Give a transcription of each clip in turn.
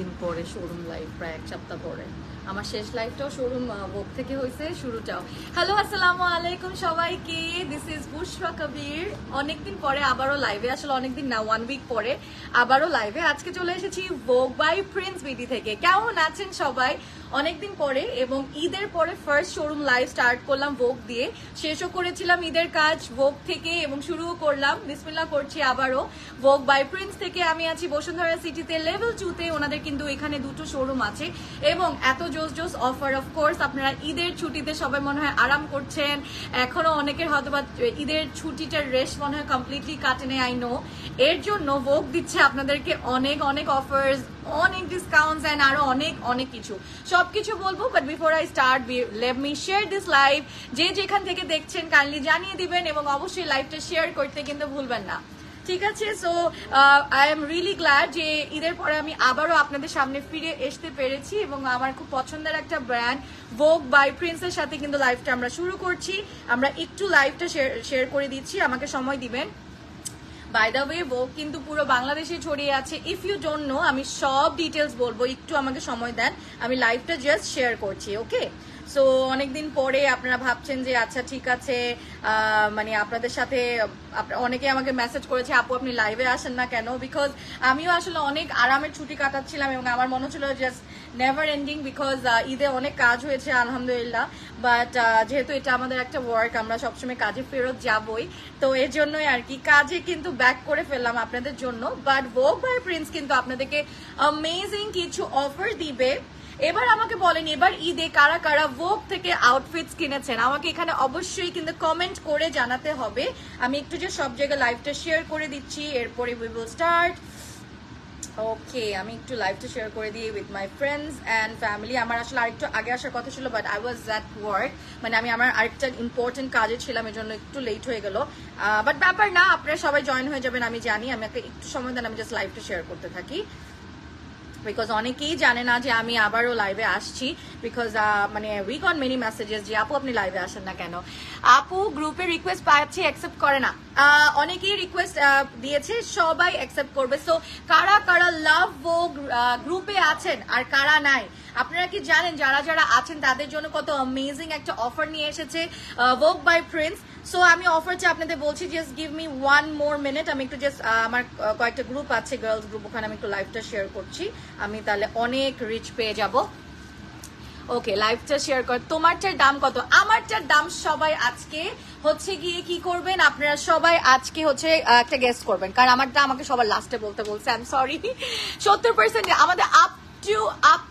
দিন পরে showroom live, প্রায় এক সপ্তাহ পরে। আমার শেষ লাইভটাও শোরুম ভোগ থেকে হয়েছে, শুরুটাও। হ্যালো, আসসালামু আলাইকুম সবাইকে, দিস ইজ বুশরা কবির। অনেকদিন পরে আবারও লাইভে, আসলে অনেকদিন না, 1 উইক পরে আবারও লাইভে। আজকে চলে এসেছি ভোগ বাই প্রিন্স বিডি থেকে। কেমন আছেন সবাই? অনেকদিন পরে এবং ঈদের পরে ফার্স্ট শোরুম লাইভ স্টার্ট করলাম ভোগ দিয়ে, শেষও করেছিলাম ঈদের কাজ ভোগ থেকে এবং শুরুও করলাম, বিসমিল্লাহ করছি আবারও ভোগ বাই প্রিন্স থেকে। আমি আছি বসুন্ধরা সিটিতে লেভেল 2-তে। ওনাদের কিন্তু এখানে দুটো শোরুম আছে এবং এত জোস জোস অফার। অফকোর্স আপনারা ঈদের ছুটিতে সবাই মনে হয় আরাম করছেন, এখনো অনেকের হয়তো বা ঈদের ছুটিটার রেস্ট মনে হয় কমপ্লিটলি কাটেনি, আই নো। এর জন্য ভোগ দিচ্ছে আপনাদেরকে অনেক অনেক অফার্স, অনেক ডিসকাউন্টস এন্ড আরো অনেক অনেক কিছু, সবকিছু বলবো। But before I start, let me share this live. যে যেখান থেকে দেখছেন কাইন্ডলি জানিয়ে দিবেন এবং অবশ্যই লাইভটা শেয়ার করতে কিন্তু ভুলবেন না, ঠিক আছে? So I am really glad যে ঈদের পরে আমি আবারও আপনাদের সামনে ফিরে আসতে পেরেছি এবং আমার খুব পছন্দের একটা ব্র্যান্ড ভোগ বাই প্রিন্সের সাথে কিন্তু লাইভটা আমরা শুরু করছি। আমরা একটু লাইভটা শেয়ার করে দিচ্ছি, আমাকে সময় দিবেন। বাই দ্য ওয়ে, ভোগ কিন্তু পুরো বাংলাদেশে ছড়িয়ে আছে। ইফ ইউ ডোন্ট নো, আমি সব ডিটেলস বলবো, একটু আমাকে সময় দেন, আমি লাইভটা জাস্ট শেয়ার করছি, ওকে? সো অনেকদিন পরে আপনারা ভাবছেন যে আচ্ছা ঠিক আছে, মানে আপনাদের সাথে অনেকে আমাকে মেসেজ করেছে আপু আপনি লাইভে আসেন না কেন, বিকজ আমিও আসলে অনেক আরামের ছুটি কাটাচ্ছিলাম এবং আমার মনে হচ্ছিল জাস্ট নেভার এন্ডিং, বিকজ ঈদে অনেক কাজ হয়েছে আলহামদুলিল্লাহ। বাট যেহেতু এটা আমাদের একটা ওয়ার্ক, আমরা সবসময় কাজে ফেরত যাবই, তো এর জন্যই আর কি কাজে কিন্তু ব্যাক করে ফেললাম আপনাদের জন্য। বাট ভোগ বাই প্রিন্স কিন্তু আপনাদেরকে অ্যামেজিং কিছু অফার দিবে। এবার আমাকে বলেন, এবার ঈদে কারা কারা ভোগ থেকে আউটফিটস কিনেছেন আমাকে এখানে অবশ্যই কিন্তু কমেন্ট করে জানাতে হবে। আমি একটু যে সব জায়গায় লাইভটা শেয়ার করে দিচ্ছি, এরপরে উই উইল স্টার্ট। ওকে, আমি একটু লাইভটা শেয়ার করে দিই with my friends and family. আমার আসলে আরেকটু আগে আসার কথা ছিল, but I was at work, মানে আমি আমার আরেকটা ইম্পর্টেন্ট কাজে ছিলাম, এর জন্য একটু লেট হয়ে গেল। বাট ব্যাপার না, আপনারা সবাই জয়েন হয়ে যাবেন আমি জানি। আমি একটু সময় দেন, আমি জাস্ট লাইভটা শেয়ার করতে থাকি, বিকজ অনেকেই জানে না যে আমি আবারও লাইভে আসছি। বিকজ মানে উই গট মেনি মেসেজেস যে আপু আপনি লাইভে আসেন না কেন। আপু গ্রুপে রিকোয়েস্ট পাচ্ছি, অ্যাকসেপ্ট করে না। অনেকেই রিকোয়েস্ট দিয়েছে, সবাই অ্যাকসেপ্ট করবে। সো কারা কারা লাভ ভোগ গ্রুপে আছেন আর কারা নাই, আপনারা কি জানেন যারা যারা আছেন তাদের জন্য কত অ্যামেজিং একটা অফার নিয়ে এসেছে ভোগ বাই প্রিন্স। সো আমি অফারটা আপনাদের বলছি, just give me 1 more minute। আমি একটু জাস্ট আমার কয়েকটা গ্রুপ আছে, গার্লস গ্রুপ, ওখানে আমি একটু লাইভটা শেয়ার করছি, আমি তাহলে অনেক রিচ পেয়ে যাব। ওকে, লাইভটা শেয়ার কর। তোমারটার দাম কত? আমারটার দাম সবাই আজকে হচ্ছে গিয়ে কি করবেন, আপনারা সবাই আজকে হচ্ছে একটা গেস করবেন, কারণ আমারটা আমাকে সবার লাস্টে বলতে বলছে, আই এম সরি। 70% আমাদের up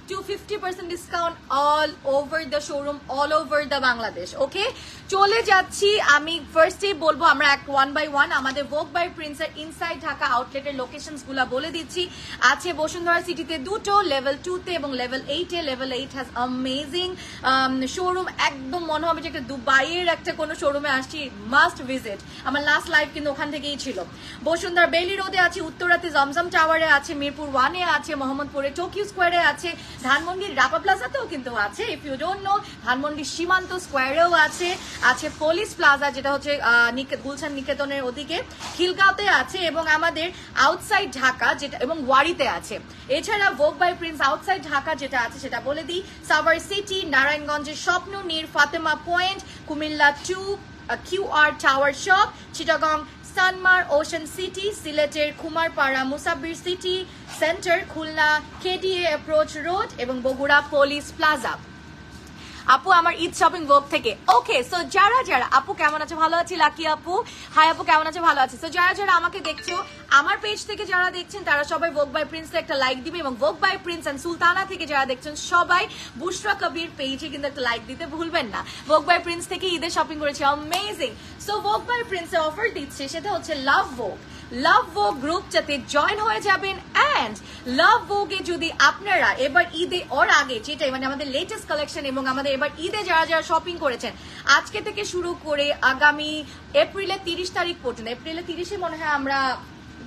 to 50% discount all over the showroom, all over the Bangladesh. Okay, চলে যাচ্ছি। আমি ফার্স্টেই বলবো, আমরা 1 by 1 আমাদের ভোগ বাই প্রিন্সের ইনসাইড ঢাকা আউটলেটের লোকেশনস গুলা বলে দিচ্ছি। আছে বসুন্ধরা সিটিতে দুটো, লেভেল 2-তে এবং লেভেল 8-এ। লেভেল 8 হ্যাজ অ্যামেজিং শোরুম, একদম মনে হবে যে একটা দুবাইয়ের একটা কোনো শোরুমে আসছি, মাস্ট ভিজিট। আমার লাস্ট লাইভ কিন্তু ওখান থেকেই ছিল। বসুন্ধরা বেলি রোডে আছে, উত্তরাতে জমজম টাওয়ারে আছে, মিরপুর 1-এ আছে, মোহাম্মদপুরে টোকিও স্কোয়ারে আছে, ধানমন্ডির রাপা প্লাজাতেও কিন্তু আছে। ইফ ইউ ডোন্ট নো, ধানমন্ডির সীমান্ত স্কোয়ারেও আছে, আছে পুলিশ প্লাজা যেটা হচ্ছে গুলশান নিকেতনের ওদিকে, খিলগাঁওতে আছে এবং আমাদের আউটসাইড ঢাকা যেটা এবং ওয়ারিতে আছে। এছাড়া ভোগ বাই প্রিন্স আউটসাইড ঢাকা যেটা আছে সেটা বলে দিই, সাভার সিটি, নারায়ণগঞ্জের Swapna Neer, Fatema point, Comilla 2 QR tower shop, Chittagong Sanmar ocean city, সিলেটের Kumarpara Musabbir city centre, Khulna KDA approach road এবং বগুড়া পুলিশ প্লাজা। আপু আমার ঈদ শপিং ভোগ থেকে। ওকে, সো যারা যারা, আপু কেমন আছে? ভালো আছি লাকি আপু। হাই আপু কেমন আছে? ভালো আছে। সো যারা যারা আমাকে দেখছো আমার পেজ থেকে যারা দেখছেন তারা সবাই ভোগ বাই প্রিন্সে একটা লাইক দিবে এবং ভোগ বাই প্রিন্স এন্ড সুলতানা থেকে যারা দেখছেন সবাই বুশরা কবির পেজে কিন্তু একটা লাইক দিতে ভুলবেন না। ভোগ বাই প্রিন্স থেকে ঈদের শপিং করেছি, অ্যামেজিং। সো ভোগ বাই প্রিন্সে অফার দিচ্ছে, সেটা হচ্ছে লাভ ভোগ। লাভ ভোগ গ্রুপটাতে জয়েন হয়ে যাবেন অ্যান্ড লাভ ভোগে যদি আপনারা এবার ঈদে ওর আগে যেটাই মানে আমাদের লেটেস্ট কালেকশন এবং আমাদের এবার ঈদে যারা যারা শপিং করেছেন আজকে থেকে শুরু করে আগামী এপ্রিলের 30 তারিখ পর্যন্ত, এপ্রিলের 30-এ মনে হয় আমরা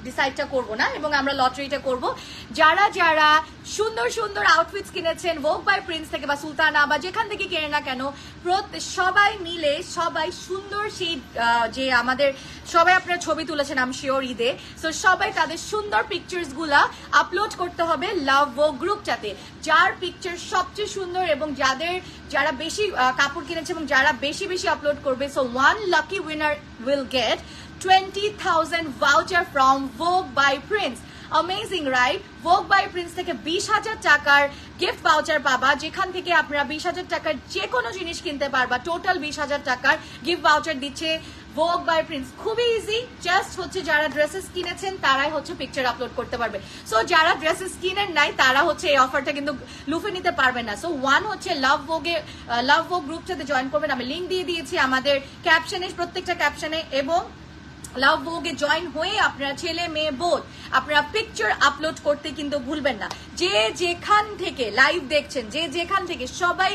ডিসাইডটা করবো না, এবং আমরা লটারিটা করব। যারা যারা সুন্দর সুন্দর আউটফিটস কিনেছেন ভোগ বাই প্রিন্স থেকে বা সুলতানা বা যেখান থেকে কেনে না কেন, সবাই মিলে সবাই সুন্দর সেই যে আমাদের সবাই আপনারা ছবি তুলেছেন আম শিওর ঈদে, সো সবাই তাদের সুন্দর পিকচার্স গুলা আপলোড করতে হবে লাভ ভোগ গ্রুপটাতে। যার পিকচার সবচেয়ে সুন্দর এবং যারা বেশি কাপড় কিনেছে এবং যারা বেশি বেশি আপলোড করবে, so one lucky winner will get 20,000 voucher from Vogue by Prince. Amazing, right? Vogue by Prince থেকে 20,000 টাকার গিফট ভাউচার পাবা, যেখান থেকে আপনারা 20,000 টাকার যে কোনো জিনিস কিনতে পারবা। টোটাল 20,000 টাকার গিফট ভাউচার দিচ্ছে Vogue by Prince। খুবই ইজি, জাস্ট হচ্ছে যারা ড্রেসেস কিনেছেন তারাই হচ্ছে পিকচার আপলোড করতে পারবে। সো যারা ড্রেসেস কিনেন নাই তারা হচ্ছে এই অফারটা কিন্তু লুফে নিতে পারবে না। সো ওয়ান হচ্ছে লাভ ভোগ গ্রুপটাতে জয়েন করবেন, আমি লিঙ্ক দিয়ে দিয়েছি আমাদের ক্যাপশনে, প্রত্যেকটা ক্যাপশনে, এবং লাভ ভোগে জয়েন হয়ে আপনারা ছেলে মেয়ে বোধ আপনারা পিকচার আপলোড করতে কিন্তু ভুলবেন না। যে যেখান থেকে লাইভ দেখছেন, যে যেখান থেকে সবাই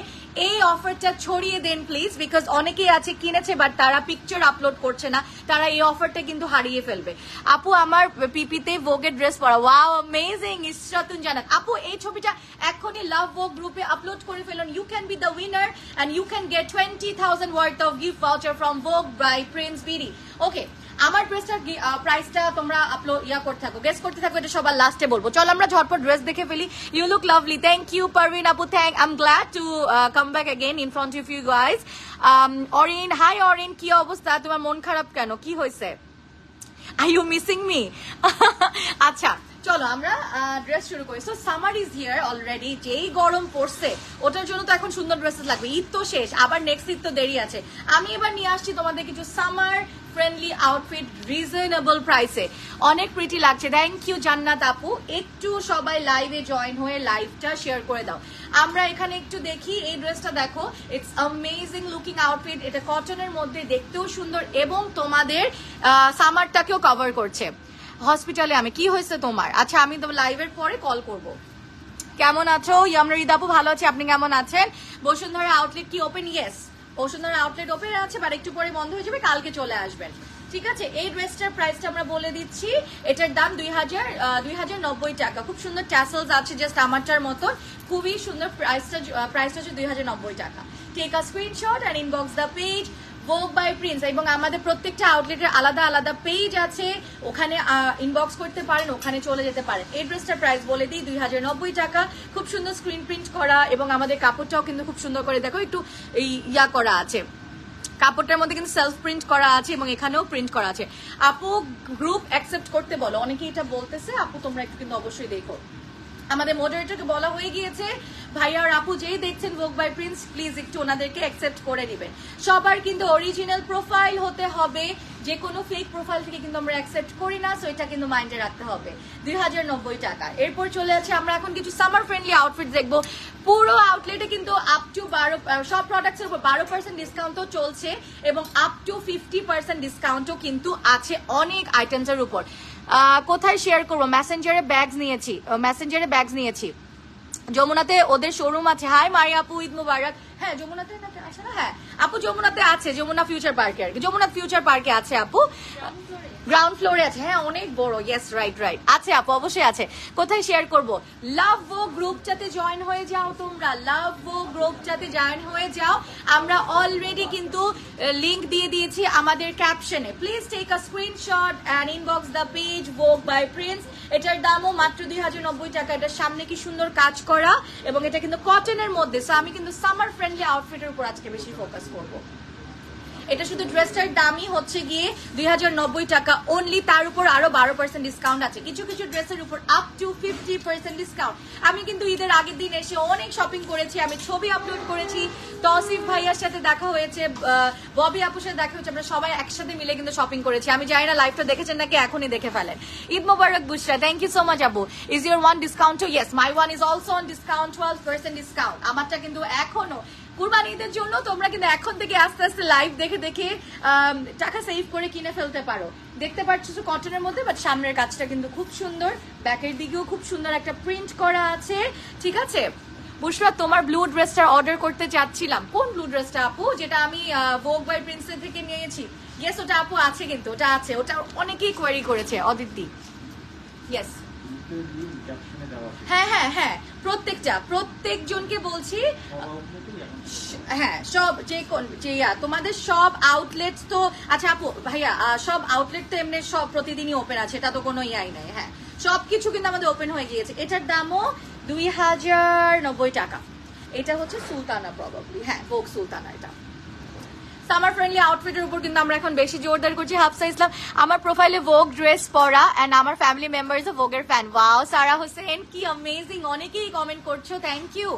এই অফারটা ছড়িয়ে দেন প্লিজ, বিকজ অনেকেই আছে কিনেছে বাট তারা পিকচার আপলোড করছে না, তারা এই অফারটা কিন্তু হারিয়ে ফেলবে। আপু আমার পিপিতে ভোগের ড্রেস পরা, ওয়াও অ্যামেজিং। ইসরাতুন জানাত আপু এই ছবিটা এখনই লাভ ভোগ গ্রুপে আপলোড করে ফেলুন। You can be the winner and you can get 20,000 worth of gift voucher from Vogue by Prince BD. Okay, আমার ড্রেসটার প্রাইসটা তোমরা আপলোড করতে থাকো, গেস করতে থাকো, এটা সবার লাস্টে বলবো। চলো আমরা ঝটপট ড্রেস দেখে ফেলি। You look lovely, thank you Parvin আপু, I am glad to come back again in front of you guys. Orin, hi Orin, কি অবস্থা? তোমার মন খারাপ কেন, কি হয়েছে? Are you missing me? আচ্ছা চলো আমরা ড্রেস শুরু করি। So summer is here already, যেই গরম পড়ছে ওটার জন্য তো এখন সুন্দর ড্রেসেস লাগবে। ঈদ তো শেষ, আবার নেক্সট ঈদ তো দেরি আছে। আমি এবার নিয়ে আসছি তোমাদের কিছু সামার ফ্রেন্ডলি আউটফিট রিজনেবল প্রাইসে, অনেক প্রিটি লাগছে। থ্যাংক ইউ জান্নাত আপু। একটু সবাই লাইভে জয়েন হয়ে লাইভটা শেয়ার করে দাও। আমরা এখানে একটু দেখি, এই ড্রেসটা দেখো, ইটস অ্যামেজিং লুকিং আউটফিট। এটা কটনের মধ্যে, দেখতেও সুন্দর এবং তোমাদের সামারটাকেও কভার করছে। হসপিটালে আমি, কি হয়েছে তোমার? আচ্ছা আমি তো লাইভের পরে কল করব। কেমন আছো? ইয়ামরা ঈদ আপু ভালো আছি, আপনি কেমন আছেন? বসুন্ধরা আউটলেট কি open? Yes, Bashundhara outlet open আছে, বাট একটু পরে বন্ধ হয়ে যাবে, কালকে চলে আসবেন। ঠিক আছে, এই ড্রেসটার প্রাইসটা আমরা বলে দিচ্ছি। এটার দাম 2,090 টাকা। খুব সুন্দর ট্যাসেলস আছে, জাস্ট আমারটার মতো, খুবই সুন্দর। প্রাইসটা হচ্ছে 2,090 টাকা। Take a screenshot and inbox the page Vogue by Prince, এবং আমাদের প্রত্যেকটা আউটলেটের আলাদা আলাদা পেজ আছে, ওখানে ইনবক্স করতে পারেন, ওখানে চলে যেতে পারেন। এই ড্রেসটার প্রাইস বলে দিই 2,090 টাকা। খুব সুন্দর স্ক্রিন প্রিন্ট করা, এবং আমাদের কাপড়টাও কিন্তু খুব সুন্দর করে দেখো, একটু ইয়া করা আছে, কাপড়টার মধ্যে কিন্তু সেলফ প্রিন্ট করা আছে এবং এখানেও প্রিন্ট করা আছে। আপু গ্রুপ অ্যাকসেপ্ট করতে বলো, অনেকেই এটা বলতেছে। আপু তোমরা একটু কিন্তু অবশ্যই দেখো, আমাদের মডারেটরকে বলা হয়ে গিয়েছে, ভাইয়া আর আপু যেই দেখছেন ভোগ বাই প্রিন্স প্লিজ একটু ওনাদেরকে অ্যাকসেপ্ট করে নেবেন। সবার কিন্তু অরিজিনাল প্রোফাইল হতে হবে, যে কোনো ফেক প্রোফাইল থেকে কিন্তু আমরা অ্যাকসেপ্ট করি না, সো এটা কিন্তু মাইন্ডে রাখতে হবে। 2,090 টাকা। এরপর চলে আছে আমরা এখন কিছু সামার ফ্রেন্ডলি আউটফিট দেখবো। পুরো আউটলেটে কিন্তু আপ টু 12 সব প্রোডাক্টসের উপর 12% ডিসকাউন্টও চলছে, এবং আপ টু 50% ডিসকাউন্টও কিন্তু আছে অনেক আইটেমসের উপর। কোথায় শেয়ার করবো? মেসেঞ্জারে ব্যাগস নিয়েছি। যমুনাতে ওদের শোরুম আছে। হাই মারি আপু, ঈদ মুবারক। হ্যাঁ যমুনাতে আছে না? হ্যাঁ আপু যমুনাতে আছে, যমুনা ফিউচার পার্কে আর কি, যমুনা ফিউচার পার্কে আছে আপু, গ্রাউন্ড ফ্লোরে আছে। হ্যাঁ অনেক বড়, ইয়েস রাইট আছে আপু, অবশ্যই আছে। কোথায় শেয়ার করব? লাভ ও গ্রুপটাতে জয়েন হয়ে যাও তোমরা, লাভ ও গ্রুপটাতে জয়েন হয়ে যাও। আমরা অলরেডি কিন্তু লিংক দিয়ে দিয়েছি আমাদের ক্যাপশনে। Please take a screenshot and inbox the page Vogue by Prince. এটার দামও মাত্র 2,090 টাকা। এটার সামনে কি সুন্দর কাজ করা, এবং এটা কিন্তু কটনের মধ্যে। সো আমি কিন্তু সামার ফ্রেন্ডলি আউটফিটের উপর আজকে বেশি ফোকাস করবো। এটা শুধু ড্রেসটার দামই হচ্ছে গিয়ে 2,090 টাকা অনলি, তার উপর আরো 12% ডিসকাউন্ট আছে। কিছু কিছু ড্রেসের উপর আপ টু 50% ডিসকাউন্ট। আমি কিন্তু ঈদের আগের দিন এসে অনেক শপিং করেছি, আমি ছবি আপলোড করেছি, তৌসিফ ভাইয়ার সাথে দেখা হয়েছে, ববি আপুর সাথে দেখা হয়েছে, আমরা সবাই একসাথে মিলে কিন্তু শপিং করেছি। আমি জানি না লাইভটা দেখেছেন নাকি, এখনই দেখে ফেলেন। ঈদ মোবারক বুশরা, থ্যাংক ইউ সো মাচ আপু। Is your one discount? Yes, my one is also on discount, 12% discount. আমারটা কিন্তু এখনো কুরবানি ঈদের জন্য তোমরা কিন্তু এখন থেকে আস্তে আস্তে লাইভ দেখে দেখে টাকা সেভ করে কিনে ফেলতে পারো। দেখতে পাচ্ছ কটনের মধ্যে, বাট সামনের কাজটা কিন্তু খুব সুন্দর, ব্যাকের দিকেও খুব সুন্দর একটা প্রিন্ট করা আছে। ঠিক আছে বুশরা, তোমার ব্লু ড্রেসটা অর্ডার করতে চাচ্ছিলাম। কোন ব্লু ড্রেসটা আপু? যেটা আমি ভোগ বাই প্রিন্সের থেকে নিয়েছি। ইয়েস ওটা আপু আছে, কিন্তু ওটা আছে, ওটা অনেকেই কোয়ারি করেছে। অদিতি ইয়েস, হ্যাঁ হ্যাঁ হ্যাঁ, প্রত্যেকজনকে বলছি। হ্যাঁ, সব যে তোমাদের সব আউটলেট তো, আচ্ছা আপু ভাইয়া, সব আউটলেট তো এমনি সব প্রতিদিনই ওপেন আছে, এটা তো কোনো ইয়াই নাই। হ্যাঁ, সবকিছু কিন্তু আমাদের ওপেন হয়ে গিয়েছে। এটার দামও 2090 টাকা। এটা হচ্ছে সুলতানা প্রবাবলি, হ্যাঁ ভোগ সুলতানা। এটা সামার ফ্রেন্ডলি আউটফিটের উপর কিন্তু আমরা এখন বেশি জোরদার করছি। হাফসা ইসলাম, আমার প্রোফাইলে ভোগ ড্রেস পরা এন্ড আমার ফ্যামিলি মেম্বার্স ভোগের ফ্যান। ওয়াও, সারা হোসেন, কি অ্যামেজিং, অনেকেই কমেন্ট করছো, থ্যাংক ইউ।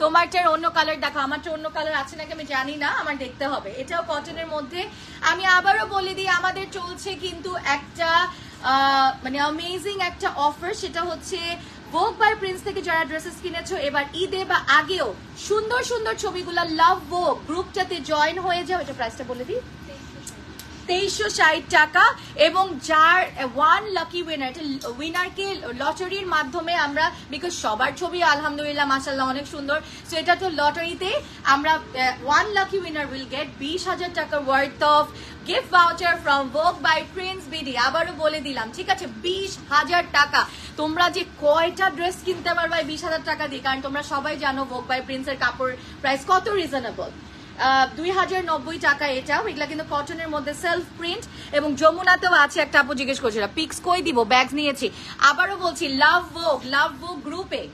তোমারটার অন্য কালার দেখো, আমারটা অন্য কালার আছে নাকি আমি জানি না, আমার দেখতে হবে। এটাও কটনের মধ্যে। আমি আবারও বলে দিই, আমাদের চলছে কিন্তু একটা মানে অ্যামেজিং একটা অফার, সেটা হচ্ছে ভোগ বাই প্রিন্স থেকে যারা ড্রেসেস কিনেছো এবার ঈদে বা আগেও সুন্দর সুন্দর ছবিগুলো লাভ ভোগ গ্রুপটাতে জয়েন হয়ে যাও। এটা প্রাইসটা বলে দিই, 2360 টাকা। এবং যার ওয়ান লাকি উইনার, উইনারকে লটারির মাধ্যমে আমরা, বিকজ সবার ছবি আলহামদুলিল্লাহ মাশাআল্লাহ অনেক সুন্দর, সো এটা তো লটারিতে আমরা one lucky winner will get 20,000 টাকা worth of gift voucher from Vogue by Prince BD. আবারও বলে দিলাম, ঠিক আছে, 20,000 টাকা। তোমরা যে কয়টা ড্রেস কিনতে পারবে 20,000 টাকা দিয়ে, কারণ তোমরা সবাই জানো ভোগ বাই প্রিন্সের কাপড় প্রাইস কত রিজনেবল। 2090 টাকা এটাও। এগুলা কিন্তু কটনের মধ্যে সেলফ প্রিন্ট, এবং যমুনাতেও আছে। একটা আপু জিজ্ঞেস করছিল পিক্স কই দিব, ব্যাগস নিয়েছি। আবারও বলছি, লাভ ভোগ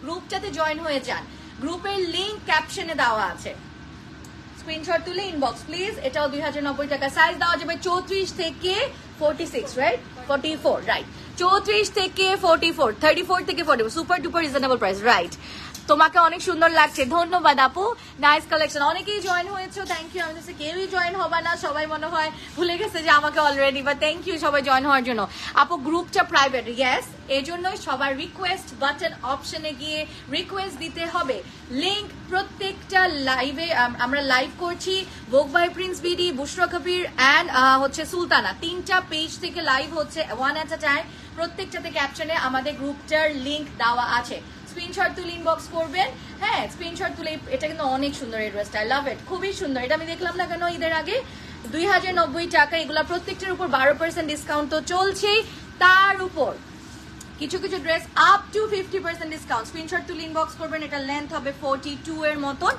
গ্রুপটাতে জয়েন হয়ে যান। গ্রুপের লিংক ক্যাপশনে দেওয়া আছে, স্ক্রিনশট তুলে ইনবক্স প্লিজ। এটাও 2090 টাকা। সাইজ দেওয়া যাবে 34 থেকে 46, রাইট? 44, রাইট? 34 থেকে 44, 34 থেকে 44, super duper reasonable price, right? তোমাকে অনেক সুন্দর লাগছে, ধন্যবাদ আপু, নাইস কালেকশন। অনেকেই জয়েন হয়েছে, থ্যাংক ইউ। আমি কেউই জয়েন হবে না, সবাই মনে হয় ভুলে গেছে যে আমাকে অলরেডি, বা থ্যাংক ইউ সবাই জয়েন হওয়ার জন্য। আপু গ্রুপটা প্রাইভেট, ইয়েস, এই জন্যই সবার রিকোয়েস্ট বাটন অপশনে গিয়ে রিকোয়েস্ট দিতে হবে। লিংক প্রত্যেকটা লাইভে আমরা লাইভ করছি, Vogue by Prince BD, Bushra Kabir and হচ্ছে সুলতানা, 3টা পেজ থেকে লাইভ হচ্ছে ওয়ান অ্যাট আ টাইম। প্রত্যেকটাতে ক্যাপশনে আমাদের গ্রুপটার লিংক দেওয়া আছে, স্ক্রিনশট তুলে ইনবক্স করবেন। হ্যাঁ, স্ক্রিনশট তুলে। এটা কিন্তু অনেক সুন্দর এই ড্রেসটা, আই লাভ ইট, খুবই সুন্দর। এটা আমি দেখলাম না কেন ঈদের আগে। 2090 টাকা। এগুলা প্রত্যেকটার উপর 12% ডিসকাউন্ট তো চলছেই, তার উপর কিছু কিছু dress up to 50% discount. Screenshot তুলে ইনবক্স করবেন। এটা লেন্থ হবে 42 এর মতন,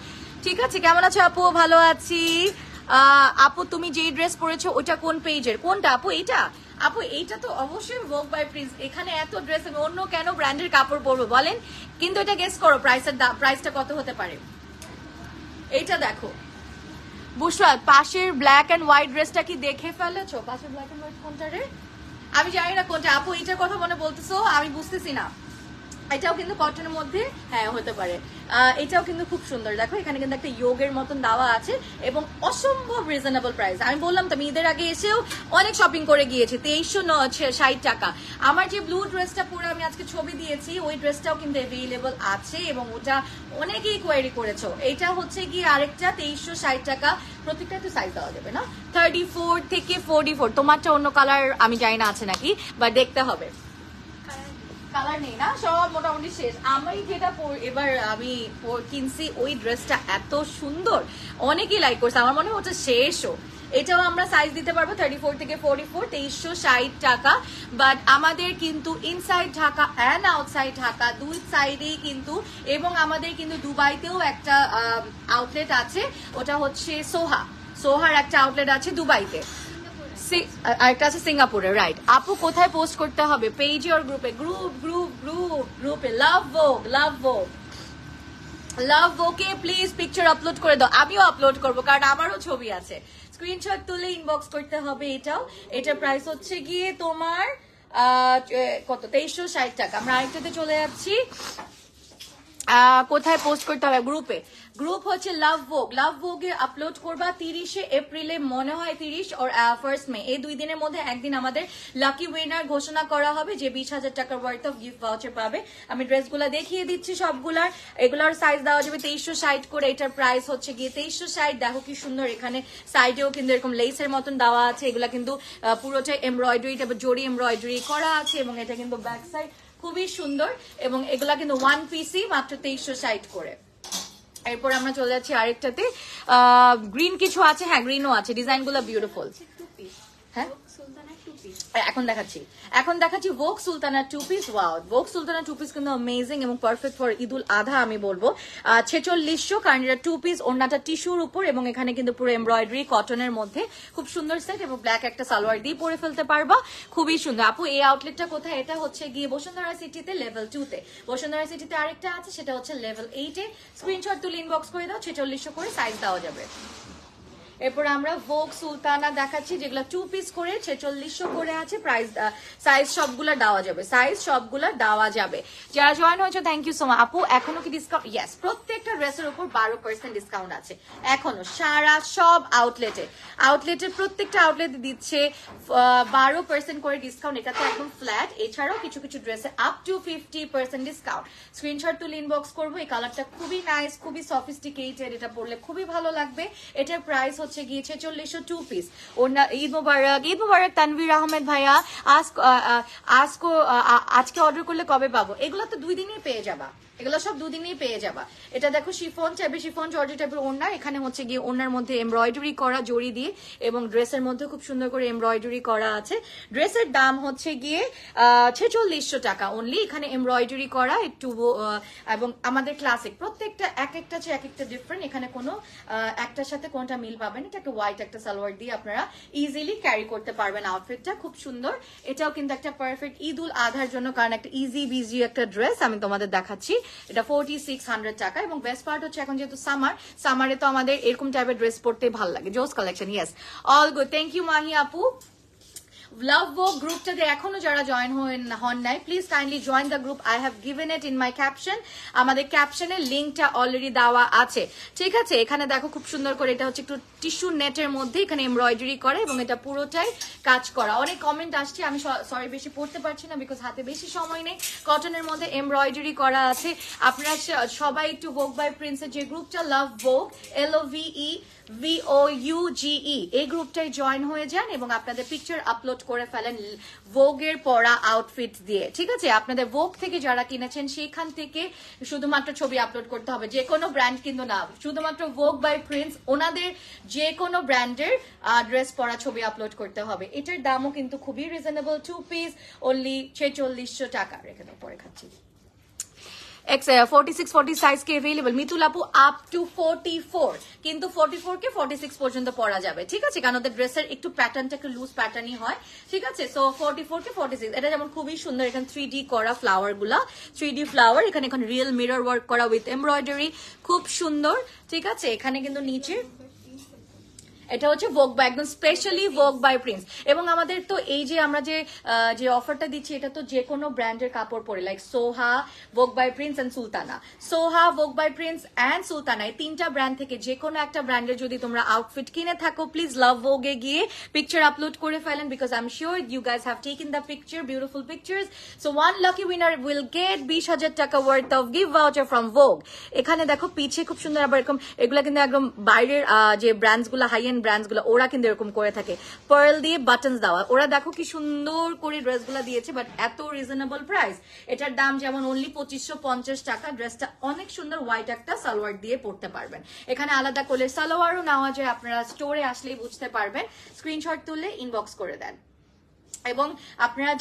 ঠিক আছে? কেমন আছো আপু? ভালো আছি। আপু তুমি যেই ড্রেস পরেছো ওটা কোন পেজের? কোনটা আপু? এইটা? আপু এইটা তো অবশ্যই ভোগ বাই প্রিন্স। এখানে এত ড্রেস, আমি অন্য কেন ব্র্যান্ডের কাপড় পরবো বলেন? কিন্তু এটা গেস করো প্রাইসটা কত হতে পারে। এইটা দেখো বুশরা, পাশের ব্ল্যাক এন্ড হোয়াইট ড্রেসটা কি দেখে ফেলেছো? পাশের ব্ল্যাক এন্ড হোয়াইট কোনটা রে? আমি জানি না কোনটা। আপু এইটার কথা মনে বলতেছো, আমি বুঝতেছি না। এটাও কিন্তু কটনের মধ্যে, হ্যাঁ হতে পারে। এটাও কিন্তু খুব সুন্দর। দেখো এখানে কিন্তু একটা যোগের মতন দেওয়া আছে এবং অসম্ভব রিজনেবল প্রাইস। আমি বললাম তো, আমি ঈদের আগে এসেও অনেক শপিং করে গিয়েছি। 2360 টাকা। আমার যে ব্লু ড্রেসটা পরে আমি আজকে ছবি দিয়েছি, ওই ড্রেসটাও কিন্তু অ্যাভেলেবল আছে এবং ওটা অনেকেই কোয়ারি করেছো। এটা হচ্ছে কি আরেকটা 2360 টাকা। প্রত্যেকটা তো সাইজ দেওয়া যাবে না, 34 থেকে 44। তোমারটা অন্য কালার আমি জানি না আছে নাকি, বা দেখতে হবে। কালার নেই না, সব মোটামুটি শেষ। আমি যেটা এবার আমি কিনছি ওই ড্রেসটা এত সুন্দর, অনেকেই লাইক করছে, আমার মনে হচ্ছে শেষও। এটাও আমরা সাইজ দিতে পারবো 34 থেকে 44, 2360 টাকা। বাট আমাদের কিন্তু inside Dhaka and outside Dhaka দুই সাইডেই কিন্তু, এবং আমাদের কিন্তু দুবাইতেও একটা আউটলেট আছে, ওটা হচ্ছে সোহার একটা আউটলেট আছে দুবাইতে, আরেকটা আছে সিঙ্গাপুরে, রাইট? আপু কোথায় পোস্ট করতে হবে? পেজে আর গ্রুপে? গ্রুপে লাভ ভোকে প্লিজ পিকচার আপলোড করে দাও। আমিও আপলোড করবো, কারণ আমারও ছবি আছে। স্ক্রিনশট তুলে ইনবক্স করতে হবে। এটার প্রাইস হচ্ছে গিয়ে তোমার কত? 2360 টাকা। আমরা আরেকটাতে চলে যাচ্ছি। কোথায় পোস্ট করতে হবে? গ্রুপ হচ্ছে লাভ ভোগে আপলোড করবা 30 এপ্রিলে, মনে হয় 30 আর 1 মে, এই 2 দিনের মধ্যে একদিন আমাদের লাকি উইনার ঘোষণা করা হবে যে 20,000 টাকার ওয়ার্থ অফ গিফট ভাউচার পাবে। আমি ড্রেসগুলো দেখিয়ে দিচ্ছি সবগুলার। এগুলার সাইজ দেওয়া যাবে 2360 করে। এটার প্রাইস হচ্ছে গিয়ে 2360। দেখো কি সুন্দর, এখানে সাইডেও কিন্তু এরকম লেসের মতন দেওয়া আছে। এগুলা কিন্তু পুরোটাই এমব্রয়ডারি, তারপর জরি এমব্রয়ডারি করা আছে, এবং এটা কিন্তু ব্যাক সাইড খুবই সুন্দর, এবং এগুলা কিন্তু 1 পিসই মাত্র 2360 করে। এরপর আমরা চলে যাচ্ছি আরেকটাতে। গ্রিন কিছু আছে, হ্যাঁ গ্রিনও আছে, ডিজাইন গুলো বিউটিফুল। হ্যাঁ এখন দেখাচ্ছি ভোগ Sultana two piece. Wow, Vogue Sultana two piece কিন্তু অ্যামেজিং এবং পারফেক্ট ফর ঈদুল আধা আমি বলবো। 4600, কারণ এটা টু পিস, ওড়নাটা টিস্যুর উপর এবং এখানে কিন্তু পুরো এমব্রয়ডারি কটনের মধ্যে খুব সুন্দর সেট এবং ব্ল্যাক একটা সালোয়ার দিয়ে পরে ফেলতে পারবা, খুবই সুন্দর। আপু এই আউটলেটটা কোথায়? এটা হচ্ছে গিয়ে বসুন্ধরা সিটিতে লেভেল 2-তে। বসুন্ধরা সিটিতে আরেকটা আছে, সেটা হচ্ছে লেভেল 8-এ। স্ক্রিনশট তুলে ইনবক্স করে দাও, 4600 করে সাইজ দেওয়া যাবে। এরপর আমরা ভোগ সুলতানা দেখাচ্ছি, যেগুলো টু পিস করে 4600 করে আছে। প্রাইস সাইজ সবগুলা দেওয়া যাবে, সাইজ সবগুলা দেওয়া যাবে। যারা জয়েন হয়েছে থ্যাংক ইউ সো মাচ। আপু এখনো কি ডিসকাউন্ট? ইয়েস, প্রত্যেকটা ড্রেসের উপর 12% ডিসকাউন্ট আছে এখনো সারা সব আউটলেটের প্রত্যেকটা আউটলেট দিচ্ছে 12% করে ডিসকাউন্ট। এটা তো একদম ফ্ল্যাট। এছাড়াও কিছু কিছু ড্রেসে আপ টু 50% ডিসকাউন্ট। স্ক্রিনশট তুলে ইনবক্স করবো। এই কালারটা খুবই নাইস, খুবই সফিস্টিকেটেড, এটা পরলে খুবই ভালো লাগবে। এটার প্রাইস হচ্ছে গিয়ে 4600 টু পিস। ঈদ মুবারক তানভীর আহমেদ ভাইয়া। আজকে অর্ডার করলে কবে পাবো? এগুলো তো 2 দিনেই পেয়ে যাবা, এগুলো সব 2 দিনেই পেয়ে যাবা। এটা দেখো শিফন টাইপের, শিফন জর্জেট টাইপের ওড়না। এখানে হচ্ছে গিয়ে ওড়নার মধ্যে এমব্রয়ডারি করা জড়ি দিয়ে এবং ড্রেসের মধ্যে খুব সুন্দর করে এমব্রয়ডারি করা আছে। ড্রেসের দাম হচ্ছে গিয়ে 4600 টাকা অনলি। এখানে এমব্রয়ডারি করা একটু এবং আমাদের ক্লাসিক প্রত্যেকটা এক একটা ডিফারেন্ট। এখানে কোনো একটার সাথে কোনটা মিল পাবেন। এটা একটা হোয়াইট একটা সালোয়ার দিয়ে আপনারা ইজিলি ক্যারি করতে পারবেন। আউটফিটটা খুব সুন্দর। এটাও কিন্তু একটা পারফেক্ট ঈদুল আধার জন্য, কারণ একটা ইজি বিজি একটা ড্রেস আমি তোমাদের দেখাচ্ছি। এটা 4600 টাকা এবং বেস্ট পার্ট হচ্ছে এখন যেহেতু সামারে তো আমাদের এরকম টাইপের ড্রেস পরতে ভালো লাগে। জোস collection, yes, all good. Thank you Mahi আপু। লাভ ভোগ গ্রুপটাতে এখনো যারা জয়েন হন নাই, please kindly join the group. I have given it in my caption. আমাদের ক্যাপশনের লিঙ্কটা অলরেডি দেওয়া আছে, ঠিক আছে? এখানে দেখো খুব সুন্দর করে, এটা হচ্ছে একটু টিস্যু নেটের মধ্যে এখানে এমব্রয়ডারি করে এবং এটা পুরোটাই কাজ করা। অনেক কমেন্ট আসছে, আমি সরি বেশি পড়তে পারছি না বিকজ হাতে বেশি সময় নেই। কটনের মধ্যে এমব্রয়ডারি করা আছে। আপনারা সবাই একটু ভোগ বাই প্রিন্সের যে গ্রুপটা লাভ ভোগ LOVE এই গ্রুপটাই জয়েন হয়ে যান এবং আপনাদের পিকচার আপলোড করে ফেলেন ভোগের পরা আউটফিট দিয়ে, ঠিক আছে? আপনাদের ভোগ থেকে যারা কিনেছেন সেখান থেকে শুধুমাত্র ছবি আপলোড করতে হবে, যে কোনো ব্র্যান্ড কিন্তু না, শুধুমাত্র ভোগ বাই প্রিন্স ওনাদের যে কোনো ব্র্যান্ডের ড্রেস পরা ছবি আপলোড করতে হবে। এটার দামও কিন্তু খুবই রিজনেবল, 2 পিস অনলি 4600 টাকা। রেখে দাও, পরে খাচ্ছি। 46-40 সাইজ কে अवेलेबल। মিতুল আপু আপ টু 44, কিন্তু 44 কে 46 পর্যন্ত পরা যাবে, ঠিক আছে? কারণ ওদের ড্রেসের একটু প্যাটার্নটা একটু লুজ প্যাটার্নই হয়, ঠিক আছে? সো 44 কে 46। এটা যেমন খুবই সুন্দর, এখানে 3D করা ফ্লাওয়ার গুলা, 3D ফ্লাওয়ার, এখানে এখন রিয়েল মিরর ওয়ার্ক করা উইথ এমব্রয়ডারি, খুব সুন্দর, ঠিক আছে? এখানে কিন্তু নিচে এটা হচ্ছে ভোগ বাই, একদম স্পেশালি ভোগ বাই প্রিন্স। এবং আমাদের তো এই যে আমরা যে অফারটা দিচ্ছি, এটা তো যে কোনো ব্র্যান্ডের কাপড় পরে, লাইক সোহা, ভোগ বাই প্রিন্স এন্ড সুলতানা। সোহা, ভোগ বাই প্রিন্স এন্ড সুলতানা, এই 3টা ব্র্যান্ড থেকে যে কোনো একটা ব্র্যান্ডের যদি তোমরা আউটফিট কিনে থাকো, প্লিজ লাভ ভোগে গিয়ে পিকচার আপলোড করে ফেলেন, because I am sure you guys have taken the picture, beautiful pictures. So one lucky winner will get 20,000 টাকা worth of gift voucher from Vogue. এখানে দেখো পিছে খুব সুন্দর, আবার এরকম এগুলা কিন্তু একদম বাইরের যে ব্র্যান্ডস গুলো, হাই এন্ড ব্র্যান্ডস গুলো, ওরা কিন্তু এরকম করে থাকে, পার্ল দিয়ে বাটনস দেওয়া। ওরা দেখো কি সুন্দর করে ড্রেস গুলা দিয়েছে, বাট এত রিজনেবল প্রাইস। এটার দাম যেমন অনলি 2550 টাকা। ড্রেসটা অনেক সুন্দর, হোয়াইট একটা সালোয়ার দিয়ে পরতে পারবেন। এখানে আলাদা করে সালোয়ারও নেওয়া যায়, আপনারা স্টোরে আসলেই বুঝতে পারবেন। স্ক্রিনশট তুললে ইনবক্স করে দেন। এবং আপনারা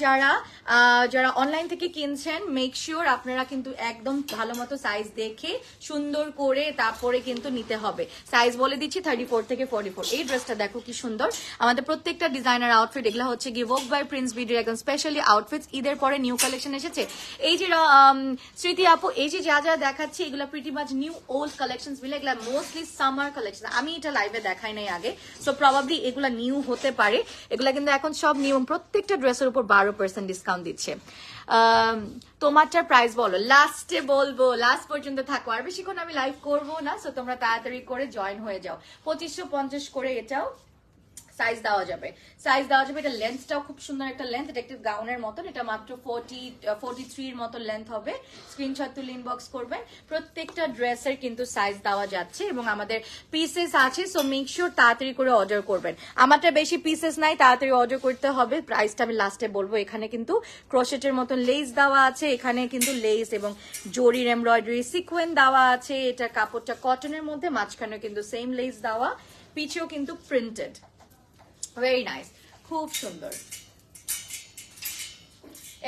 যারা অনলাইন থেকে কিনছেন, মেক শিওর আপনারা কিন্তু একদম ভালো মতো সাইজ দেখে সুন্দর করে তারপরে কিন্তু নিতে হবে। সাইজ বলে দিচ্ছি 34 থেকে 44। এই ড্রেসটা দেখো কি সুন্দর, আমাদের প্রত্যেকটা ডিজাইনার আউটফিট এগুলো হচ্ছে গিয়ে ভোগ বাই প্রিন্স ভিডিওর একদম স্পেশালি আউটফিটস। ঈদের পরে নিউ কালেকশন এসেছে। এই যে স্মৃতি আপু, এই যে যা দেখাচ্ছি এগুলো pretty much new old collections মিলে, এগুলো মোস্টলি সামার কালেকশন। আমি এটা লাইভে দেখাই নাই আগে, সো প্রবাবলি এগুলা নিউ হতে পারে। এগুলা কিন্তু এখন সব নিউ, প্রত্যেকটা ড্রেসের উপর 12% ডিসকাউন্ট দিচ্ছে। তোমারটার প্রাইস বলো, লাস্টে বলবো, লাস্ট পর্যন্ত থাকো, আর বেশিক্ষণ আমি লাইভ করবো না, সো তোমরা তাড়াতাড়ি করে জয়েন হয়ে যাও। 2550 করে এটাও সাইজ দেওয়া যাবে, এটা লেন্থটাও খুব সুন্দর একটা লেন্থ, এটা একটা গাউনের মতন, এটা মাত্র 43 এর মতো লেন্থ হবে। স্ক্রিনশট তুলে ইনবক্স করবেন। প্রত্যেকটা ড্রেসের কিন্তু সাইজ দেওয়া যাচ্ছে এবং আমাদের পিসেস আছে, সো মেক শিওর তাড়াতাড়ি করে অর্ডার করবেন। আমারটা বেশি পিসেস নাই, তাড়াতাড়ি অর্ডার করতে হবে। প্রাইসটা আমি লাস্টে বলবো। এখানে কিন্তু ক্রোশেটের মতন লেস দেওয়া আছে, এখানে কিন্তু লেস এবং জরির এমব্রয়ডারি সিকোয়েন্স দেওয়া আছে। এটা কাপড়টা কটনের মধ্যে, মাঝখানে কিন্তু সেম লেস দেওয়া, পিছেও কিন্তু প্রিন্টেড, ভেরি নাইস, খুব সুন্দর।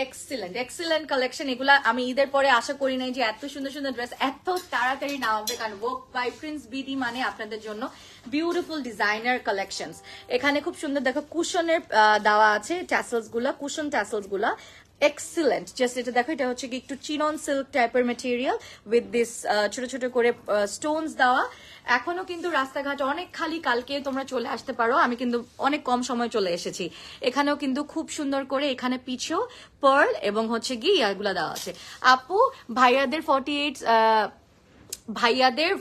Excellent excellent collection. এগুলা আমি ঈদের পরে আশা করি নাই যে এত সুন্দর সুন্দর ড্রেস এত তাড়াতাড়ি না হবে, কারণ ওয়ার্ক বাই প্রিন্স বিডি মানে আপনাদের জন্য বিউটিফুল ডিজাইনার কালেকশনস। এখানে খুব সুন্দর দেখো কুশনের দেওয়া আছে ট্যাসেলস গুলা, কুশন ট্যাসেলস গুলা এক্সিলেন্ট। জাস্ট এটা দেখো, এটা হচ্ছে কি একটু চিনন সিল্ক টাইপের মেটেরিয়াল উইথ দিস ছোট ছোট করে স্টোনস দেওয়া। এখনো কিন্তু রাস্তাঘাট অনেক খালি, কালকে তোমরা চলে আসতে পারো, আমি কিন্তু অনেক কম সময় চলে এসেছি। এখানেও কিন্তু খুব সুন্দর করে এখানে পিছেও পার্ল এবং হচ্ছে কি ইয়াগুলা দেওয়া আছে। আপু ভাইয়াদের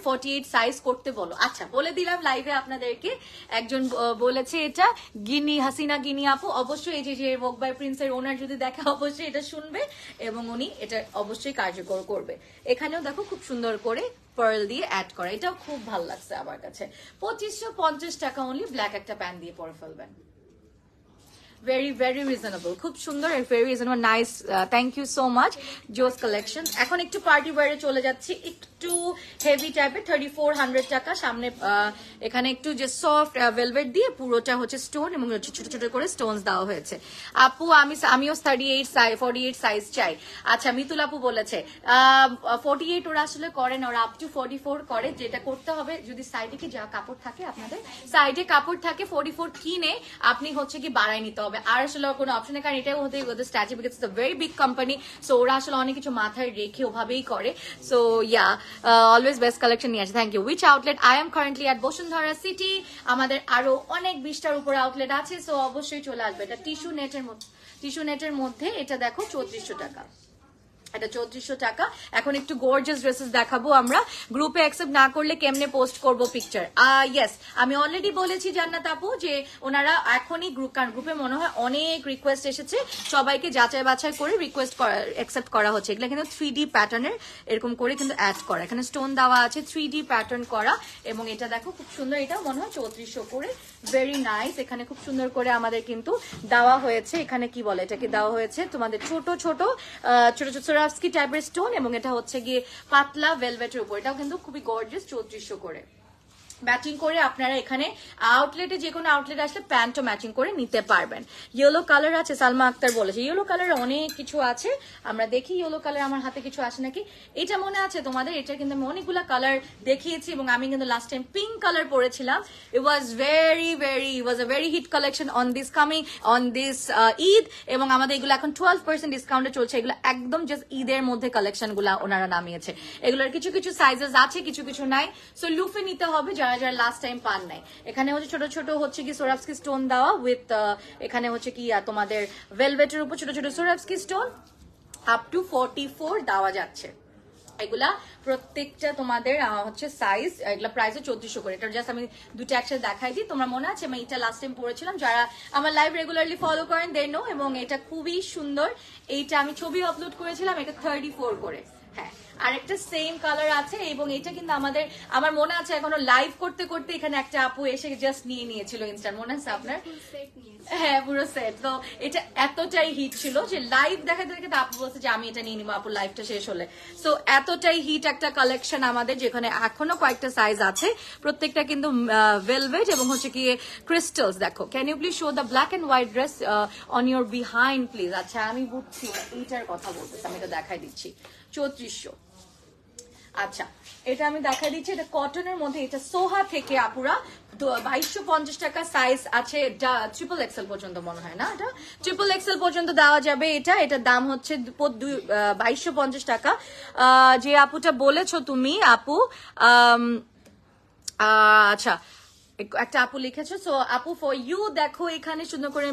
48 সাইজ করতে বলো। আচ্ছা বলে দিলাম লাইভে আপনাদেরকে, একজন বলেছে এটা গিনি হাসিনা গিনি আপু, অবশ্যই এই যে ওয়ার্ক বাই প্রিন্সের ওনার যদি দেখে অবশ্যই এটা শুনবে এবং উনি এটা অবশ্যই কার্যকর করবে। এখানেও দেখো খুব সুন্দর করে পার্ল দিয়ে অ্যাড করা, এটাও খুব ভালো লাগছে আমার কাছে। 2550 টাকা অনলি, ব্ল্যাক একটা প্যান্ট দিয়ে পরে ফেলবেন। ভেরি ভেরি রিজনেবল, খুব সুন্দর, very reasonable, nice, thank you so much জোস কালেকশন। এখন একটু পার্টি ওয়্যারে চলে যাচ্ছি, একটু হেভি টাইপের, 3400 টাকা। সামনে এখানে একটু যে সফট ভেলভেট দিয়ে পুরোটা হচ্ছে স্টোন এবং ছোট ছোট করে স্টোনস দেওয়া হয়েছে। আপু আমিও 48 সাইজ চাই। আচ্ছা মিতুল আপু বলেছে 48 ওরা আসলে করে না, ওরা আপ টু 44 করে। যেটা করতে হবে, যদি সাইডে কি যা কাপড় থাকে, আপনাদের সাইডে কাপড় থাকে 44 কিনে আপনি হচ্ছে কি বাড়াই নিতে হবে, আর আসলে কোনো অপশন নেই, কারণ এটাই হতে স্ট্যাচু because it's a very big company. So ওরা আসলে অনেক কিছু মাথায় রেখে ওভাবেই করে। So ya always best collection নিয়ে আসে। Thank you. Which outlet? I am currently at Bashundhara City. আমাদের আরো অনেক 20টার উপরে আউটলেট আছে, সো অবশ্যই চলে আসবে। এটা টিস্যু নেটের মধ্যে এটা দেখো 3400 টাকা, এটা 3400 টাকা। এখন একটু গর্জিয়াস ড্রেসেস দেখাবো আমরা। গ্রুপে অ্যাকসেপ্ট না করলে কেমনে পোস্ট করব পিকচার? ইয়েস, আমি অলরেডি বলেছি জান্নাত আপু যে ওনারা এখনই কারণ গ্রুপে মনে হয় অনেক রিকোয়েস্ট এসেছে, সবাইকে যাচাই বাছাই করে রিকোয়েস্ট অ্যাকসেপ্ট করা হচ্ছে। এগুলো কিন্তু 3D প্যাটার্নের এরকম করে কিন্তু অ্যাড করা, এখানে স্টোন দেওয়া আছে, 3D প্যাটার্ন করা, এবং এটা দেখো খুব সুন্দর, এটা মনে হয় 3400 করে, ভেরি নাইস। এখানে খুব সুন্দর করে আমাদের কিন্তু দেওয়া হয়েছে, এখানে কি বলে এটাকে দেওয়া হয়েছে তোমাদের ছোট ছোট সোরাস্কি টাইপের স্টোন, এবং এটা হচ্ছে গিয়ে পাতলা ভেলভেটের উপর, এটাও কিন্তু খুবই গর্জিয়াস, 3400 করে। ম্যাচিং করে আপনারা এখানে আউটলেটে যে কোনো আউটলেট আসলে প্যান্টও ম্যাচিং করে নিতে পারবেন। ইয়েলো কালার আছে, সালমা আক্তার বলেছে ইয়েলো কালার অনেক কিছু আছে, আমরা দেখি ইয়েলো কালার আমার হাতে কিছু আসে নাকি। এটা মনে আছে তোমাদের, এটা কিন্তু আমি অনেকগুলো কালার দেখিয়েছি, এবং আমি কিন্তু লাস্ট টাইম পিঙ্ক কালার পরেছিলাম। It was a very hit collection on this Eid, এবং আমাদের এগুলো এখন 12% ডিসকাউন্টে চলছে। এগুলো একদম জাস্ট ঈদের মধ্যে কালেকশন গুলা ওনারা নামিয়েছে। এগুলোর কিছু কিছু সাইজেস আছে, কিছু কিছু নাই, সো লুফে নিতে হবে যারা যারা লাস্ট টাইম পান নাই। এখানে হচ্ছে ছোট ছোট হচ্ছে কি সোরাবস্কি স্টোন দেওয়া উইথ এখানে হচ্ছে কি তোমাদের ভেলভেটের উপর ছোট ছোট সোরাবস্কি স্টোন আপ টু 44 দেওয়া যাচ্ছে। এগুলা প্রত্যেকটা তোমাদের হচ্ছে সাইজ, এগুলা প্রাইসে 3400 করে। এটা জাস্ট আমি দুটো একসাথে দেখাই দিই, তোমরা মনে আছে আমি এটা লাস্ট টাইম পড়েছিলাম, যারা আমার লাইভ রেগুলারলি ফলো করেন দে নো, এবং এটা খুবই সুন্দর। এইটা আমি ছবি আপলোড করেছিলাম, এটা 34 করে। হ্যাঁ, আরেকটা সেম কালার আছে, এবং এটা কিন্তু আমার মনে আছে এখনো লাইভ করতে করতে এখানে একটা আপু এসে জাস্ট নিয়েছিল ইনস্টার, মনে আছে আপনার? হ্যাঁ পুরো সেট। তো এটা এতটাই হিট ছিল যে লাইভ দেখাতে দেখাতে আপু বলছে যে আমি এটা নিয়ে নিবো আপু লাইভটা শেষ হলে। সো এতটাই হিট একটা কালেকশন আমাদের, যেখানে এখনো কয়েকটা সাইজ আছে, প্রত্যেকটা কিন্তু ভেলভেট এবং হচ্ছে কি ক্রিস্টালস। দেখো, can you please show the black and white dress on your behind please? আচ্ছা আমি বুঝছি এইটার কথা বলতেছি, আমি এটা দেখাই দিচ্ছি। 3400। আচ্ছা এটা আমি দেখাই দিচ্ছি, এটা কটনের মধ্যে, এটা সোহা থেকে আপুরা 2250 টাকা সাইজ আছে, ট্রিপল এক্সেল পর্যন্ত মনে হয় না, এটা ট্রিপল এক্সেল পর্যন্ত দেওয়া যাবে। এটার দাম হচ্ছে 2250 টাকা। যে আপুটা বলেছো তুমি আপু, আচ্ছা একটা আপু লিখেছো, সো আপু ফর ইউ, দেখো এখানে সুন্দর করে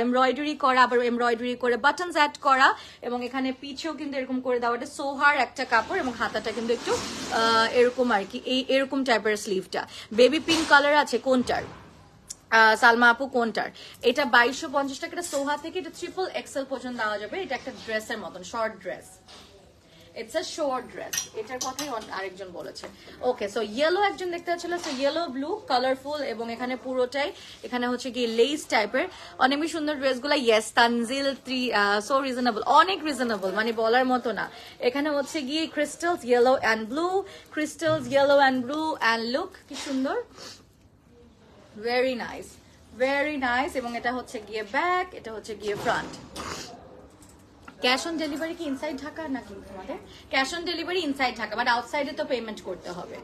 এমব্রয়ডারি করা, আবার এমব্রয়ডারি করে বাটনস অ্যাড করা, এবং এখানে পিছেও কিন্তু এরকম করে দেওয়া। এটা সোহার একটা কাপড়, এবং হাতাটা কিন্তু একটু এরকম আর কি, এরকম টাইপের স্লিভটা। বেবি পিঙ্ক কালার আছে কোনটার? সালমা আপু কোনটার? এটা 2250 টাকা, এটা সোহা থেকে, এটা ট্রিপল এক্সেল পর্যন্ত দেওয়া যাবে। এটা একটা ড্রেসের মতন, short dress, it's a short dress, এটার কথাই আরেকজন বলেছে। ওকে, সো ইয়েলো একজন দেখতে পাচ্ছিল, সো ইয়েলো ব্লু কালারফুল, এবং এখানে পুরোটাই এখানে হচ্ছে কি লেস টাইপের, অনেক সুন্দর ড্রেসগুলো। ইয়েস তানজিল, সো রিজনেবল, অনেক রিজনেবল, মানে বলার মতো না। এখানে হচ্ছে গিয়ে crystals yellow and blue, crystals yellow and blue, and look কি সুন্দর, ভেরি নাইস, ভেরি নাইস। এবং এটা হচ্ছে গিয়ে ব্যাক, এটা হচ্ছে গিয়ে ফ্রন্ট। ক্যাশ অন ডেলিভারি কি ইনসাইড ঢাকা নাকি তোমাদের? Cash on delivery inside Dhaka, but আউটসাইডে তো পেমেন্ট করতে হবে।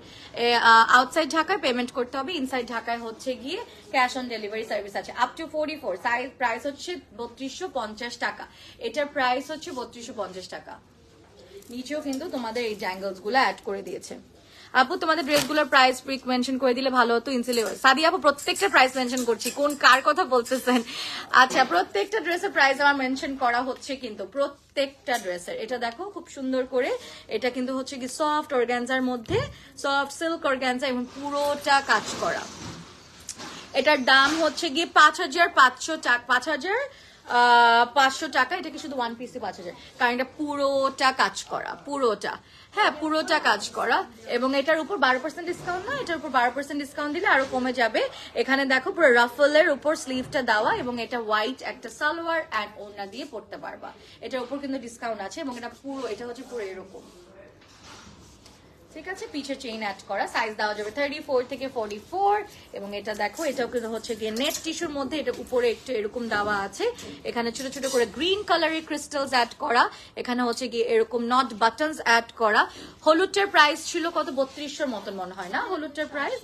আউটসাইড ঢাকায় পেমেন্ট করতে হবে, ইনসাইড ঢাকায় হচ্ছে গিয়ে ক্যাশ অন ডেলিভারি সার্ভিস আছে। আপ টু 44 সাইজ, প্রাইস হচ্ছে 3250 টাকা। এটার প্রাইস হচ্ছে 3250 টাকা। নিচেও কিন্তু তোমাদের এই জ্যাঙ্গলস গুলো অ্যাড করে দিয়েছে। আপু তোমাদের ড্রেসগুলোর প্রাইস মেনশন করে দিলে ভালো হতো। ইনসুলেটর সাদি আপু প্রত্যেকটা প্রাইস মেনশন করছি, কোন কার কথা বলতেছেন? আচ্ছা, প্রত্যেকটা ড্রেসের প্রাইস আমার মেনশন করা হচ্ছে, কিন্তু প্রত্যেকটা ড্রেসের। এটা দেখো খুব সুন্দর করে, এটা কিন্তু হচ্ছে কি সফট অর্গানজার মধ্যে, সফট সিল্ক অর্গানজা এবং পুরোটা কাজ করা। এটার দাম হচ্ছে গিয়ে 5500 টাকা, 5500 টাকা। এটা কি শুধু ওয়ান পিসে 5000? কারণ এটা পুরোটা কাজ করা, পুরোটা, হ্যাঁ পুরোটা কাজ করা। এবং এটার উপর 12% ডিসকাউন্ট না, এটার উপর 12% ডিসকাউন্ট দিলে আরো কমে যাবে। এখানে দেখো পুরো রাফলের উপর স্লিভটা দেওয়া, এবং এটা হোয়াইট একটা সালোয়ার অ্যান্ড ওড়না দিয়ে পরতে পারবা। এটার উপর কিন্তু ডিসকাউন্ট আছে, এবং এটা পুরো, এটা হচ্ছে পুরো এরকম, ঠিক আছে। পিছের চেইন অ্যাড করা, সাইজ দেওয়া যাবে 34 থেকে 44। এবং এটা দেখো, এটাও কিন্তু হচ্ছে গিয়ে নেট টিস্যুর মধ্যে, এটা উপরে একটু এরকম দেওয়া আছে। এখানে ছোট ছোট করে গ্রিন কালারের ক্রিস্টালস অ্যাড করা, এখানে হচ্ছে গিয়ে এরকম নট বাটনস অ্যাড করা। হলুদটার প্রাইস ছিল কত? 3200 মতন মনে হয় না? হলুদটার প্রাইস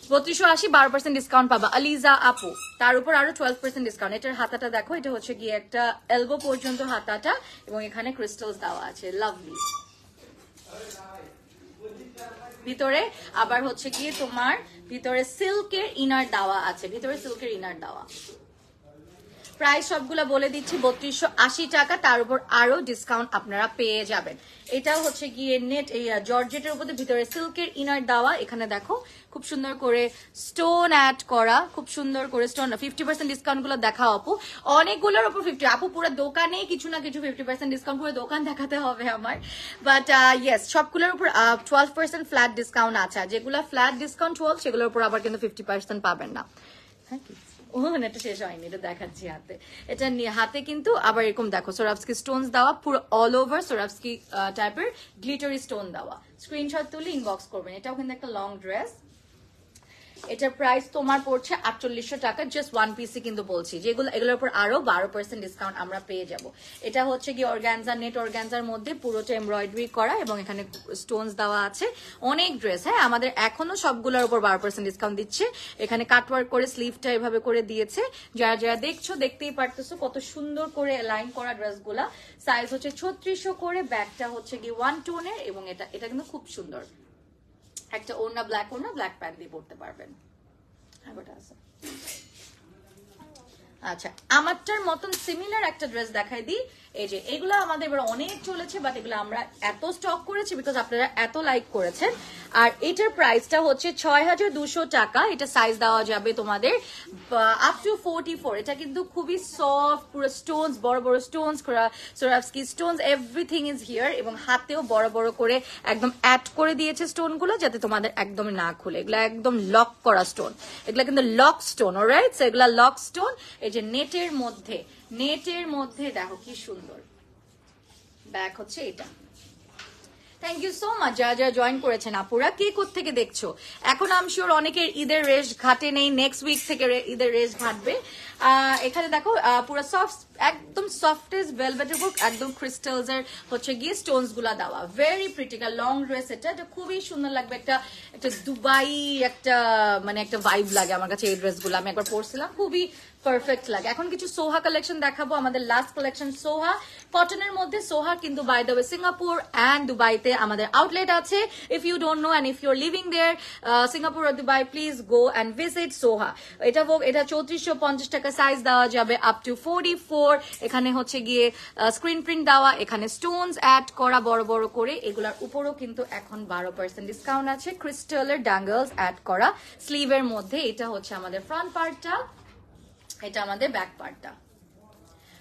3280, 12% ডিসকাউন্ট পাবা আলিজা আপু, তার উপর আরো 12% ডিসকাউন্ট। এটার হাতাটা দেখো, এটা হচ্ছে গিয়ে একটা এলবো পর্যন্ত হাতাটা, এবং এখানে ক্রিস্টালস দেওয়া আছে, লাভলি। ভিতরে আবার হচ্ছে গিয়ে তোমার ভিতরে সিল্কের ইনার দেওয়া আছে, ভিতরে সিল্কের ইনার দেওয়া। প্রাইস সবগুলো বলে দিচ্ছি, 3280 টাকা, তার উপর আরো ডিসকাউন্ট আপনারা পেয়ে যাবেন। এটাও হচ্ছে গিয়ে নেট জর্জেটের উপর ভিতরে সিল্কের ইনার দেওয়া। এখানে দেখো খুব সুন্দর করে স্টোন অ্যাড করা, খুব সুন্দর করে স্টোন। 50% ডিসকাউন্ট গুলো দেখাও আপু, অনেকগুলোর উপর 50। আপু পুরো দোকানে কিছু না কিছু 50% ডিসকাউন্ট, পুরো দোকান দেখাতে হবে আমার। বাট ইয়েস, সবগুলোর উপর 12% ফ্ল্যাট ডিসকাউন্ট আছে। যেগুলো ফ্ল্যাট ডিসকাউন্ট 12, সেগুলোর উপর আবার কিন্তু 50% পাবেন না। হ্যাঁ, ও এটা শেষ হয়নি, এটা দেখাচ্ছি হাতে। এটা হাতে কিন্তু আবার এরকম দেখো সোরাভস্কি স্টোনস দেওয়া, পুরো অল ওভার সোরাভস্কি টাইপের গ্লিটারি স্টোন দেওয়া। স্ক্রিনশট তুলে ইনবক্স করবেন। এটাও কিন্তু একটা লং ড্রেস। এটার প্রাইস তোমার পড়ছে 4800 টাকা, জাস্ট ওয়ান পিসই কিন্তু বলছি, যেগুলো এগুলোর উপর আরো 12% ডিসকাউন্ট আমরা পেয়ে যাব। এটা হচ্ছে কি অর্গানজা, নেট অর্গানজার মধ্যে পুরোটা এমব্রয়ডারি করা, এবং এখানে স্টোনস দেওয়া আছে। অনেক ড্রেস, হ্যাঁ আমাদের এখনো সবগুলোর উপর 12% ডিসকাউন্ট দিচ্ছে। এখানে কাটওয়ার্ক করে স্লিভটা এভাবে করে দিয়েছে। যারা যারা দেখছো দেখতেই পারতেছো কত সুন্দর করে লাইন করা ড্রেসগুলা। সাইজ হচ্ছে 3600 করে, ব্যাগটা হচ্ছে কি ওয়ান টোনের, এবং এটা কিন্তু খুব সুন্দর। একটা ওড়না, ব্ল্যাক ওড়না, ব্ল্যাক প্যান্ট দিয়ে পড়তে পারবেন। আচ্ছা, আমারটার মতন সিমিলার একটা ড্রেস দেখাই দিই। এই যে এগুলো আমাদের এবার অনেক চলেছে, বাট এগুলো আমরা এত স্টক করেছি বিকজ আপনারা এত লাইক করেছেন। আর এটার প্রাইসটা হচ্ছে 6200 টাকা। এটা সাইজ দেওয়া যাবে তোমাদের আপ টু 44। এটা কিন্তু খুবই সফট, পুরো স্টোনস, বড় বড় stones, Swarovski stones, everything is here. এবং হাতেও বড় বড় করে একদম অ্যাড করে দিয়েছে স্টোনগুলো, যাতে তোমাদের একদম না খুলে। এগুলো একদম লক করা স্টোন, এগুলা কিন্তু লক স্টোন, অলরাইট? সো এগুলা লক স্টোন। এই যে নেটের মধ্যে, নেটের মধ্যে দেখো কি সুন্দর ব্যাগ হচ্ছে এটা। থ্যাংক ইউ সো মাচ যারা যারা জয়েন করেছেন। আপুরা কে কোত্থেকে দেখছো? এখন আই এম শিওর অনেকের ঈদের রেস্ট ঘাটে নেই, নেক্সট উইক থেকে ঈদের রেস্ট ঘাটবে। এখানে দেখো পুরো সফট, একদম সফটেস্ট ভেলভেটের উপর একদম ক্রিস্টালস এর হচ্ছে গিয়ে স্টোনস গুলা দেওয়া। Very practical long dress. এটা খুবই সুন্দর লাগবে, একটা দুবাই একটা মানে একটা ভাইব লাগে আমার কাছে এই ড্রেস গুলো। আমি একবার পরছিলাম, খুবই পারফেক্ট লাগে। এখন কিছু সোহা কালেকশন দেখাবো, আমাদের লাস্ট কালেকশন সোহা কটনের মধ্যে। সোহা কিন্তু by the way Singapore and দুবাইতে আমাদের আউটলেট আছে। If you don't know and if you are living there Singapore আর Dubai, please go and visit Soha. এটা 3450 টাকা, সাইজ দেওয়া যাবে আপ টু 44। এখানে হচ্ছে গিয়ে স্ক্রিন প্রিন্ট দেওয়া, এখানে স্টোনস অ্যাড করা বড় বড় করে। এগুলার উপরও কিন্তু এখন 12% ডিসকাউন্ট আছে। ক্রিস্টালের ড্যাঙ্গলস অ্যাড করা স্লিভের মধ্যে। এটা হচ্ছে আমাদের ফ্রন্ট পার্টটা, এটা আমাদের ব্যাক পার্টটা।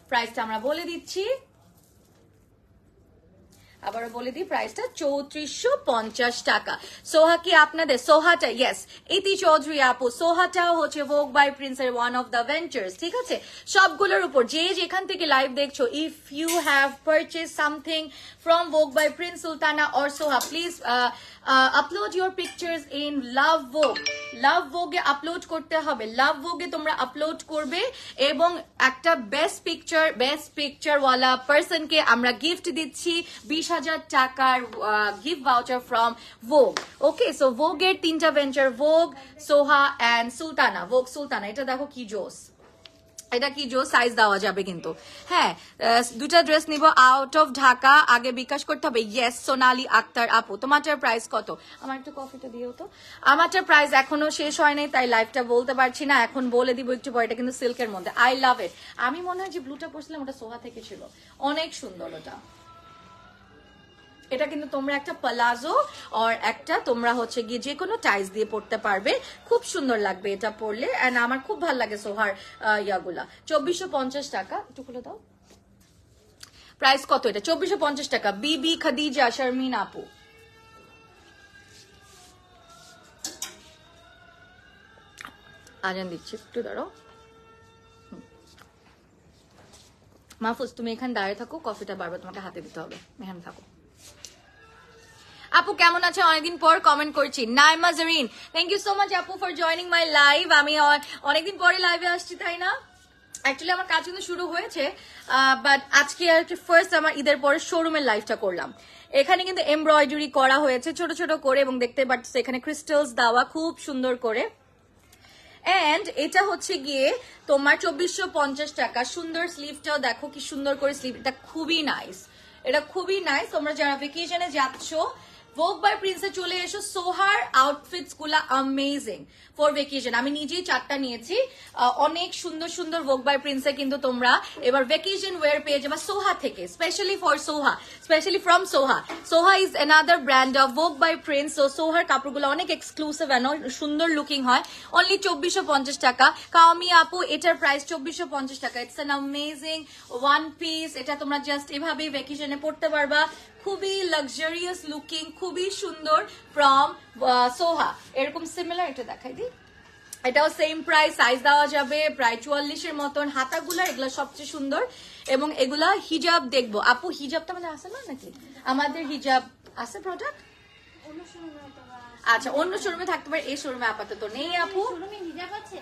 প্রাইসটা আমরা বলে দিচ্ছি, আবারও বলে দিই প্রাইসটা 3450 টাকা। সোহা কি আপনাদের? সোহাটা ইয়েস, ইতি চৌধুরী আপু, সোহাটাও হচ্ছে ভোগ বাই প্রিন্সের ওয়ান অফ দ্য ভেঞ্চার্স, ঠিক আছে? সবগুলোর উপর যে যেখান থেকে লাইভ দেখছো, if you have purchase something from Vogue by Prince Sultana or Soha, please upload your pictures in Love Vogue. লাভ ভোগে আপলোড করতে হবে, লাভ ভোগে তোমরা আপলোড করবে এবং একটা বেস্ট পিকচার ওয়ালা পার্সনকে আমরা গিফট দিচ্ছি 20,000 টাকার গিফট ভাউচার ফ্রম ভোগ। ওকে, সো ভোগের 3টা ভেঞ্চার, ভোগ, সোহা অ্যান্ড সুলতানা। ভোগ সুলতানা, এটা দেখো কি জোস, এটা কি জো সাইজ দেওয়া যাবে কিন্তু। হ্যাঁ, 2টা ড্রেস নিব আউট অফ ঢাকা, আগে বিকাশ করতে হবে। ইয়েস সোনালি আক্তার আপু, তোমারটার প্রাইস কত? আমার একটু কফিটা দিও তো। আমারটার প্রাইস এখনো শেষ হয় নাই, তাই লাইভটা বলতে পারছি না, এখন বলে দিব একটু পরে। এটা কিন্তু সিল্কের মধ্যে, আই লাভ ইট। আমি মনে হয় যে ব্লুটা পরছিলাম ওটা সোহা থেকে ছিল, অনেক সুন্দর ওটা। এটা কিন্তু তোমরা একটা প্লাজো আর একটা তোমরা হচ্ছে গিয়ে যে কোনো টাইস দিয়ে পড়তে পারবে, খুব সুন্দর লাগবে এটা পরলে। এন্ড আমার খুব ভালো লাগে সোহার ইয়াগুলা। 2450 টাকা, একটু খুলে দাও। প্রাইস কত এটা? 2450 টাকা। বিবি খাদিজা শারমিন আপু, আজান দিচ্ছি, একটু দাঁড়াও। মাহফুজ তুমি এখানে দাঁড়িয়ে থাকো, কফিটা বারবার তোমাকে হাতে দিতে হবে, এখানে থাকো। আপু কেমন আছে? অনেকদিন পর কমেন্ট করছি। Naima Zarin, thank you so much আপু ফর জয়নিং মাই লাইভ। আমি অনেকদিন পরে লাইভে আসছি, তাই না? অ্যাকচুয়ালি আমার কাজ কিন্তু শুরু হয়েছে, বাট আজকে আর ফার্স্ট আমার ঈদের পরে শোরুমের লাইভটা করলাম। এখানে কিন্তু এমব্রয়ডারি করা হয়েছে ছোট ছোট করে, এবং দেখতে পাচ্ছি এখানে ক্রিস্টালস দেওয়া খুব সুন্দর করে। এন্ড এটা হচ্ছে গিয়ে তোমার 2450 টাকা। সুন্দর স্লিভটাও দেখো কি সুন্দর করে স্লিভ, এটা খুবই নাইস, এটা খুবই নাইস। তোমরা যারা ভেকেশনে যাচ্ছ ভোগ বাই প্রিন্সে চলে এসো। সোহার আউটফিটস গুলা অ্যামেজিং ফর ভেকেশন। আমি নিজেই 4টা নিয়েছি, অনেক সুন্দর সুন্দর ভোগ বাই প্রিন্সে কিন্তু তোমরা এবার ভেকেশন ওয়্যার পেয়ে যাবে সোহা থেকে, specially for Soha, specially from Soha. Soha is another brand of ভোগ বাই প্রিন্স। সো সোহার কাপড়গুলো অনেক এক্সক্লুসিভ এন্ড সুন্দর লুকিং হয়। অনলি 2450 টাকা। কাওমি আপু এটার প্রাইস 2450 টাকা। It's an amazing one piece. এটা তোমরা জাস্ট এভাবেই ভেকেশনে পড়তে পারবা, খুবই লাক্সারিয়াস লুকিং, খুবই সুন্দর ফ্রম সোহা। এরকম সিমিলার এটা দেখাই দিই, এটাও সেম প্রাইস, সাইজ দেওয়া যাবে প্রায় 44-এর মতন। হাতাগুলা এগুলা সবচেয়ে সুন্দর, এবং এগুলা হিজাব দেখবো। আপু হিজাবটা আমাদের আছে না নাকি? আমাদের হিজাব আছে প্রোডাক্ট? আচ্ছা, অন্য শোরুমে থাকতে পারে, এই শোরুমে আপাতত নেই আপু। হিজাব আছে?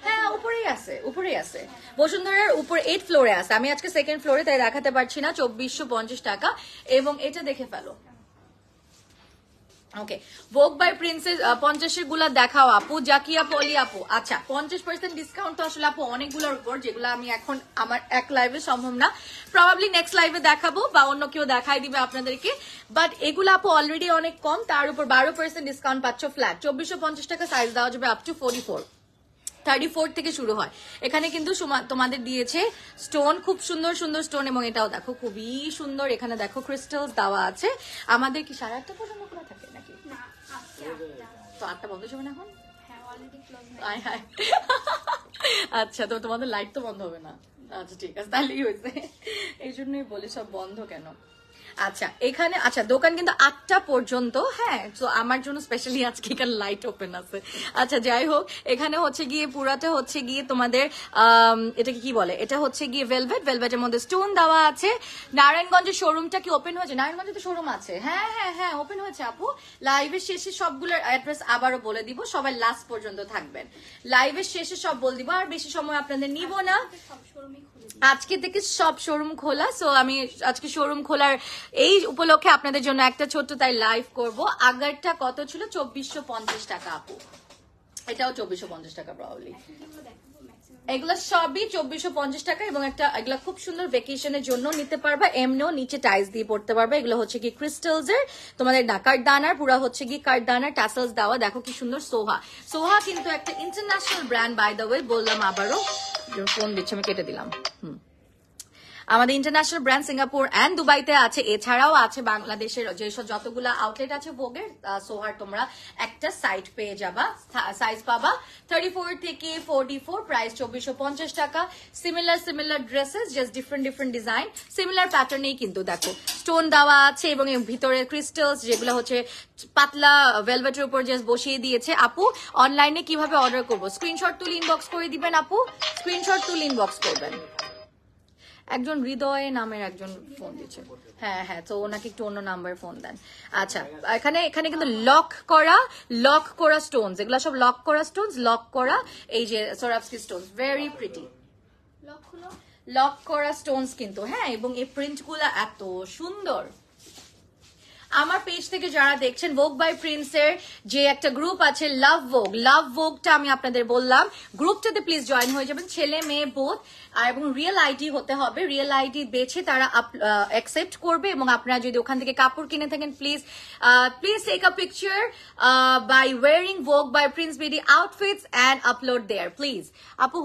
হ্যাঁ, উপরেই আছে, উপরেই আছে, বসুন্ধরার উপর 8 ফ্লোরে আছে। আমি আজকে 2nd ফ্লোরে, তাই দেখাতে পারছি না। 2450 টাকা। এবং এটা দেখে ফেলো। ওকে, ভোগ বাই প্রিন্সেস 50-এর গুলা দেখাও আপু। জাকিয়া পলি আপু, আচ্ছা 50% ডিসকাউন্ট তো আসলে আপু অনেকগুলোর উপর, যেগুলো আমি এখন আমার এক লাইভে সম্ভব না, প্রবাবলি নেক্সট লাইভে দেখাবো বা অন্য কেউ দেখাই দিবে আপনাদেরকে। বাট এগুলো আপু অলরেডি অনেক কম, তার উপর 12% ডিসকাউন্ট পাচ্ছ ফ্ল্যাট। 2450 টাকা, সাইজ দেওয়া যাবে আপ টু 44, 34 থেকে শুরু হয়। এখানে কিন্তু তোমাদের দিয়েছে স্টোন, খুব সুন্দর সুন্দর স্টোন, এবং এটাও দেখো খুবই সুন্দর। এখানে দেখো ক্রিস্টালস দেওয়া আছে। আমাদের কি 8:30 পর্যন্ত খোলা থাকে নাকি? তো 8টা বন্ধ হবে না এখন? আচ্ছা, তো তোমাদের লাইট তো বন্ধ হবে না? আচ্ছা ঠিক আছে, তাহলেই হয়েছে। এই জন্যই বলি সব বন্ধ কেন। আচ্ছা, এখানে আচ্ছা দোকান কিন্তু 8টা পর্যন্ত। হ্যাঁ, তো আমার জন্য স্পেশালি আজকে এখানে লাইট ওপেন আছে। আচ্ছা যাই হোক, এখানে হচ্ছে গিয়ে পুরাটা হচ্ছে গিয়ে তোমাদের এটাকে কি বলে, এটা হচ্ছে গিয়ে ভেলভেটের মধ্যে স্টোন দেওয়া আছে। নারায়ণগঞ্জের শোরুমটা কি ওপেন হয়েছে? নারায়ণগঞ্জে তো শোরুম আছে। হ্যাঁ হ্যাঁ হ্যাঁ, ওপেন হয়েছে আপু। লাইভের শেষে সবগুলোর অ্যাড্রেস আবারও বলে দিব, সবাই লাস্ট পর্যন্ত থাকবেন। লাইভের শেষে সব বলে দিব, আর বেশি সময় আপনাদের নিব না। আজকে থেকে সব শোরুম খোলা। সো আমি আজকে শোরুম খোলার এই উপলক্ষে আপনাদের জন্য একটা ছোট্ট তাই লাইভ করব। আগেরটা কত ছিল? 2450 টাকা আপু। এটাও 2450 টাকা প্রবাবলি। এগুলা সবই 2450 টাকা, এবং একটা এগুলা খুব সুন্দর ভেকেশনের জন্য নিতে পারবা। এমনিও নিচে টাইলস দিয়ে পড়তে পারবা। এগুলো হচ্ছে কি ক্রিস্টালস এর, তোমাদের কাঠদানার, পুরা হচ্ছে কি কাঠদানার টাসেলস দেওয়া। দেখো কি সুন্দর। সোহা, সোহা কিন্তু একটা international brand, by the way বললাম আবারও। ফোন দিচ্ছে, আমি কেটে দিলাম। আমাদের ইন্টারন্যাশনাল ব্র্যান্ড সিঙ্গাপুর এন্ড দুবাইতে আছে। এছাড়াও আছে বাংলাদেশের যেসব যতগুলো আউটলেট আছে ভোগের, সোহার তোমরা একটা সাইট পেয়ে যাবা। সাইজ পাবা 34 থেকে 44, প্রাইস 2450 টাকা। Similar dresses, just different design, similar প্যাটার্নেই কিন্তু দেখো স্টোন দেওয়া আছে, এবং ভিতরে ক্রিস্টালস যেগুলো হচ্ছে পাতলা ভেলভেটের উপর জাস্ট বসিয়ে দিয়েছে। আপু অনলাইনে কিভাবে অর্ডার করবো? স্ক্রিনশট তুলে ইনবক্স করে দিবেন আপু, স্ক্রিনশট তুলে ইনবক্স করবেন। একজন হৃদয় নামের একজন ফোন দিচ্ছে, হ্যাঁ হ্যাঁ, তো ওনাকে একটু অন্য নাম্বার ফোন দেন। আচ্ছা, এখানে কিন্তু লক করা স্টোনস, এগুলো সব লক করা স্টোনস, লক করা এই যে সোরাবস্কি স্টোনস, ভেরি প্রিটি লক করা স্টোনস কিন্তু, হ্যাঁ, এবং এই প্রিন্ট গুলা এত সুন্দর। আমার পেজ থেকে যারা দেখছেন, ভোগ বাই প্রিন্সের যে একটা গ্রুপ আছে লাভ ভোগটা আমি আপনাদের বললাম, গ্রুপটাতে প্লিজ জয়েন হয়ে যাবেন, ছেলে মেয়ে বোথ, আর এবং রিয়েল আইডি হতে হবে, রিয়েল আইডি বেছে তারা অ্যাকসেপ্ট করবে। এবং আপনারা যদি ওখান থেকে কাপড় কিনে থাকেন, please take a picture by wearing Vogue by Prince BD outfits and upload there please. আপু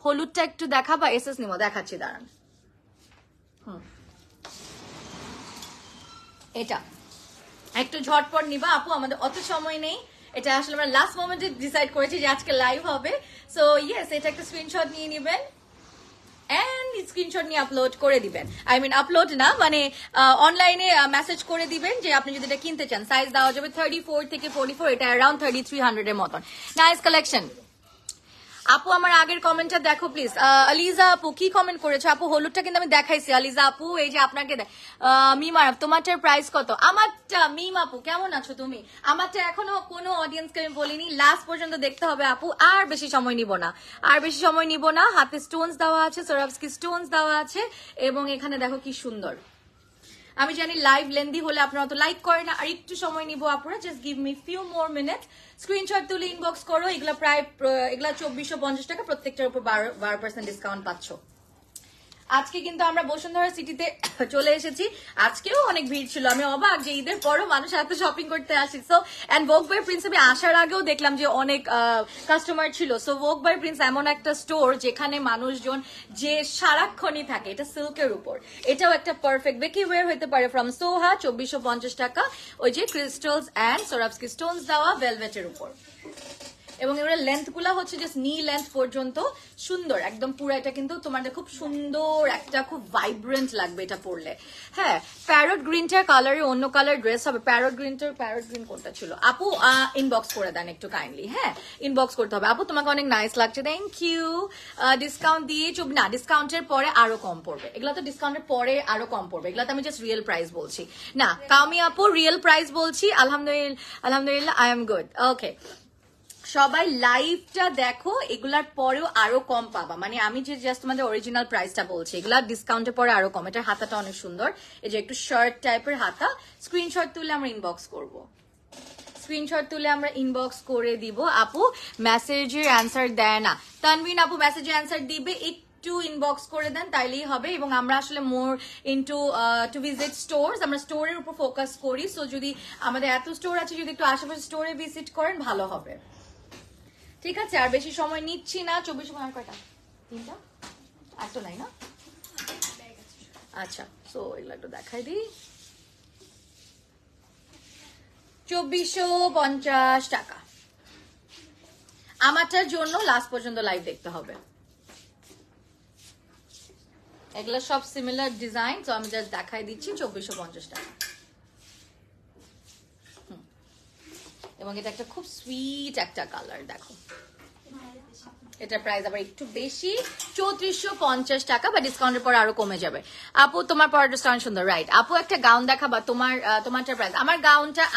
হলুদটা একটু দেখাবা, এসএস নিমো, দেখাচ্ছি দাঁড়ান। এটা একটু ঝটপট নিবা আপু, আমাদের অত সময় নেই, এটা আসলে আমরা লাস্ট মোমেন্টে ডিসাইড করেছি যে আজকে লাইভ হবে। সো ইয়েস, এটা একটা স্ক্রিনশট নিয়ে নেবেন এন্ড স্ক্রিনশট নিয়ে আপলোড করে দিবেন, আপলোড না মানে অনলাইনে মেসেজ করে দিবেন যে আপনি যদি এটা কিনতে চান। সাইজ দেওয়া যাবে 34 থেকে 44, এটা অ্যারাউন্ড 3300 এর মতন। Nice collection. আপু আমার আগের কমেন্টটা দেখো প্লিজ। আলিজা আপু কি কমেন্ট করেছো? আপু হলুদটা কিন্তু আমি দেখাইছি। আলিজা আপু এই যে আপনাকে মিমা, তোমারটার প্রাইস কত? আমারটা, মিম আপু কেমন আছো তুমি? আমারটা এখনো কোনো অডিয়েন্সকে আমি বলিনি, লাস্ট পর্যন্ত দেখতে হবে আপু, আর বেশি সময় নিব না। হাতে স্টোনস দেওয়া আছে, সোরাবস্কি স্টোনস দেওয়া আছে, এবং এখানে দেখো কি সুন্দর। আমি জানি লাইভ লেন্দি হলে আপনারা তো লাইক করেন না, আর একটু সময় নিব আপনারা, just give me few more minutes. Screenshot তুলে ইনবক্স করো। এগুলা 2450 টাকা, প্রত্যেকটার উপর 12% ডিসকাউন্ট পাচ্ছ। আজকে কিন্তু আমরা বসুন্ধরা সিটিতে চলে এসেছি, আজকেও অনেক ভিড় ছিল, আমি অবাক যে ঈদের পরও মানুষ এত শপিং করতে আসে। সো এন্ড ভোগ বাই প্রিন্স আমি আসার আগেও দেখলাম যে অনেক কাস্টমার ছিল। সো ভোগ বাই প্রিন্স এমন একটা স্টোর যেখানে মানুষজন যে সারাক্ষণই থাকে। এটা সিল্কের উপর, এটাও একটা পারফেক্ট বেকি ওয়্যার হতে পারে ফ্রম সোহা, 2450 টাকা। ওই যে ক্রিস্টালস অ্যান্ড সোরাবস্কি স্টোনস দেওয়া ভেলভেটের উপর, এবং এগুলোর লেন্থ গুলা হচ্ছে জাস্ট নি লেন্থ পর্যন্ত, সুন্দর একদম পুরো। এটা কিন্তু তোমাদের খুব সুন্দর একটা, খুব ভাইব্রেন্ট লাগবে এটা পরলে। হ্যাঁ, প্যারট গ্রিনটার কালারে অন্য কালার ড্রেস হবে। প্যারট গ্রিন কোনটা ছিল আপু? ইনবক্স করে দেন একটু কাইন্ডলি। হ্যাঁ, ইনবক্স করতে হবে আপু। তোমাকে অনেক নাইস লাগছে, থ্যাংক ইউ। ডিসকাউন্ট দিয়ে না, ডিসকাউন্টের পরে আরো কম পড়বে। এগুলো তো ডিসকাউন্টের পরে আরো কম পড়বে, এগুলো তো আমি জাস্ট রিয়েল প্রাইস বলছি না। কামি আপু রিয়েল প্রাইস বলছি। আলহামদুলিল্লাহ আই এম গুড। ওকে, সবাই লাইভটা দেখো, এগুলার পরেও আরো কম পাবা। মানে আমি যে জাস্ট তোমাদের অরিজিনাল প্রাইসটা বলছি, এগুলা ডিসকাউন্টের পরে আরো কম। এটার হাতাটা অনেক সুন্দর, এই যে একটু শার্ট টাইপের হাতা। স্ক্রিনশট তুলে আমরা ইনবক্স করে দিব। আপু মেসেজের অ্যান্সার দেয় না, তানভিন আপু মেসেজের অ্যান্সার দিবে, একটু ইনবক্স করে দেন তাইলেই হবে। এবং আমরা আসলে মোর ইনটু টু ভিজিট স্টোরস, আমরা স্টোরের উপর ফোকাস করি। সো যদি আমাদের এত স্টোর আছে, যদি একটু আশেপাশে স্টোরে ভিজিট করেন ভালো হবে। ঠিক আছে, আর বেশি সময় নিচ্ছি না। 24 কয়টা? 3টা, আর তো নাই না? আচ্ছা, সো এগুলো একটু দেখাই দিই। 2450 টাকা। আমারটার জন্য লাস্ট পর্যন্ত লাইভ দেখতে হবে। এগুলো সব সিমিলার ডিজাইন, তো আমি জাস্ট দেখাই দিচ্ছি। 2450 টাকা। এবং এটা একটা খুব সুইট একটা কালার, দেখো। এটার প্রাইস আবার একটু বেশি, 3450 টাকা, বা ডিসকাউন্টের পর আরো কমে যাবে। আপু তোমার পরাটা স্টাইল সুন্দর, রাইট। আপু একটা গাউন দেখাবা, তোমারটা প্রাইস।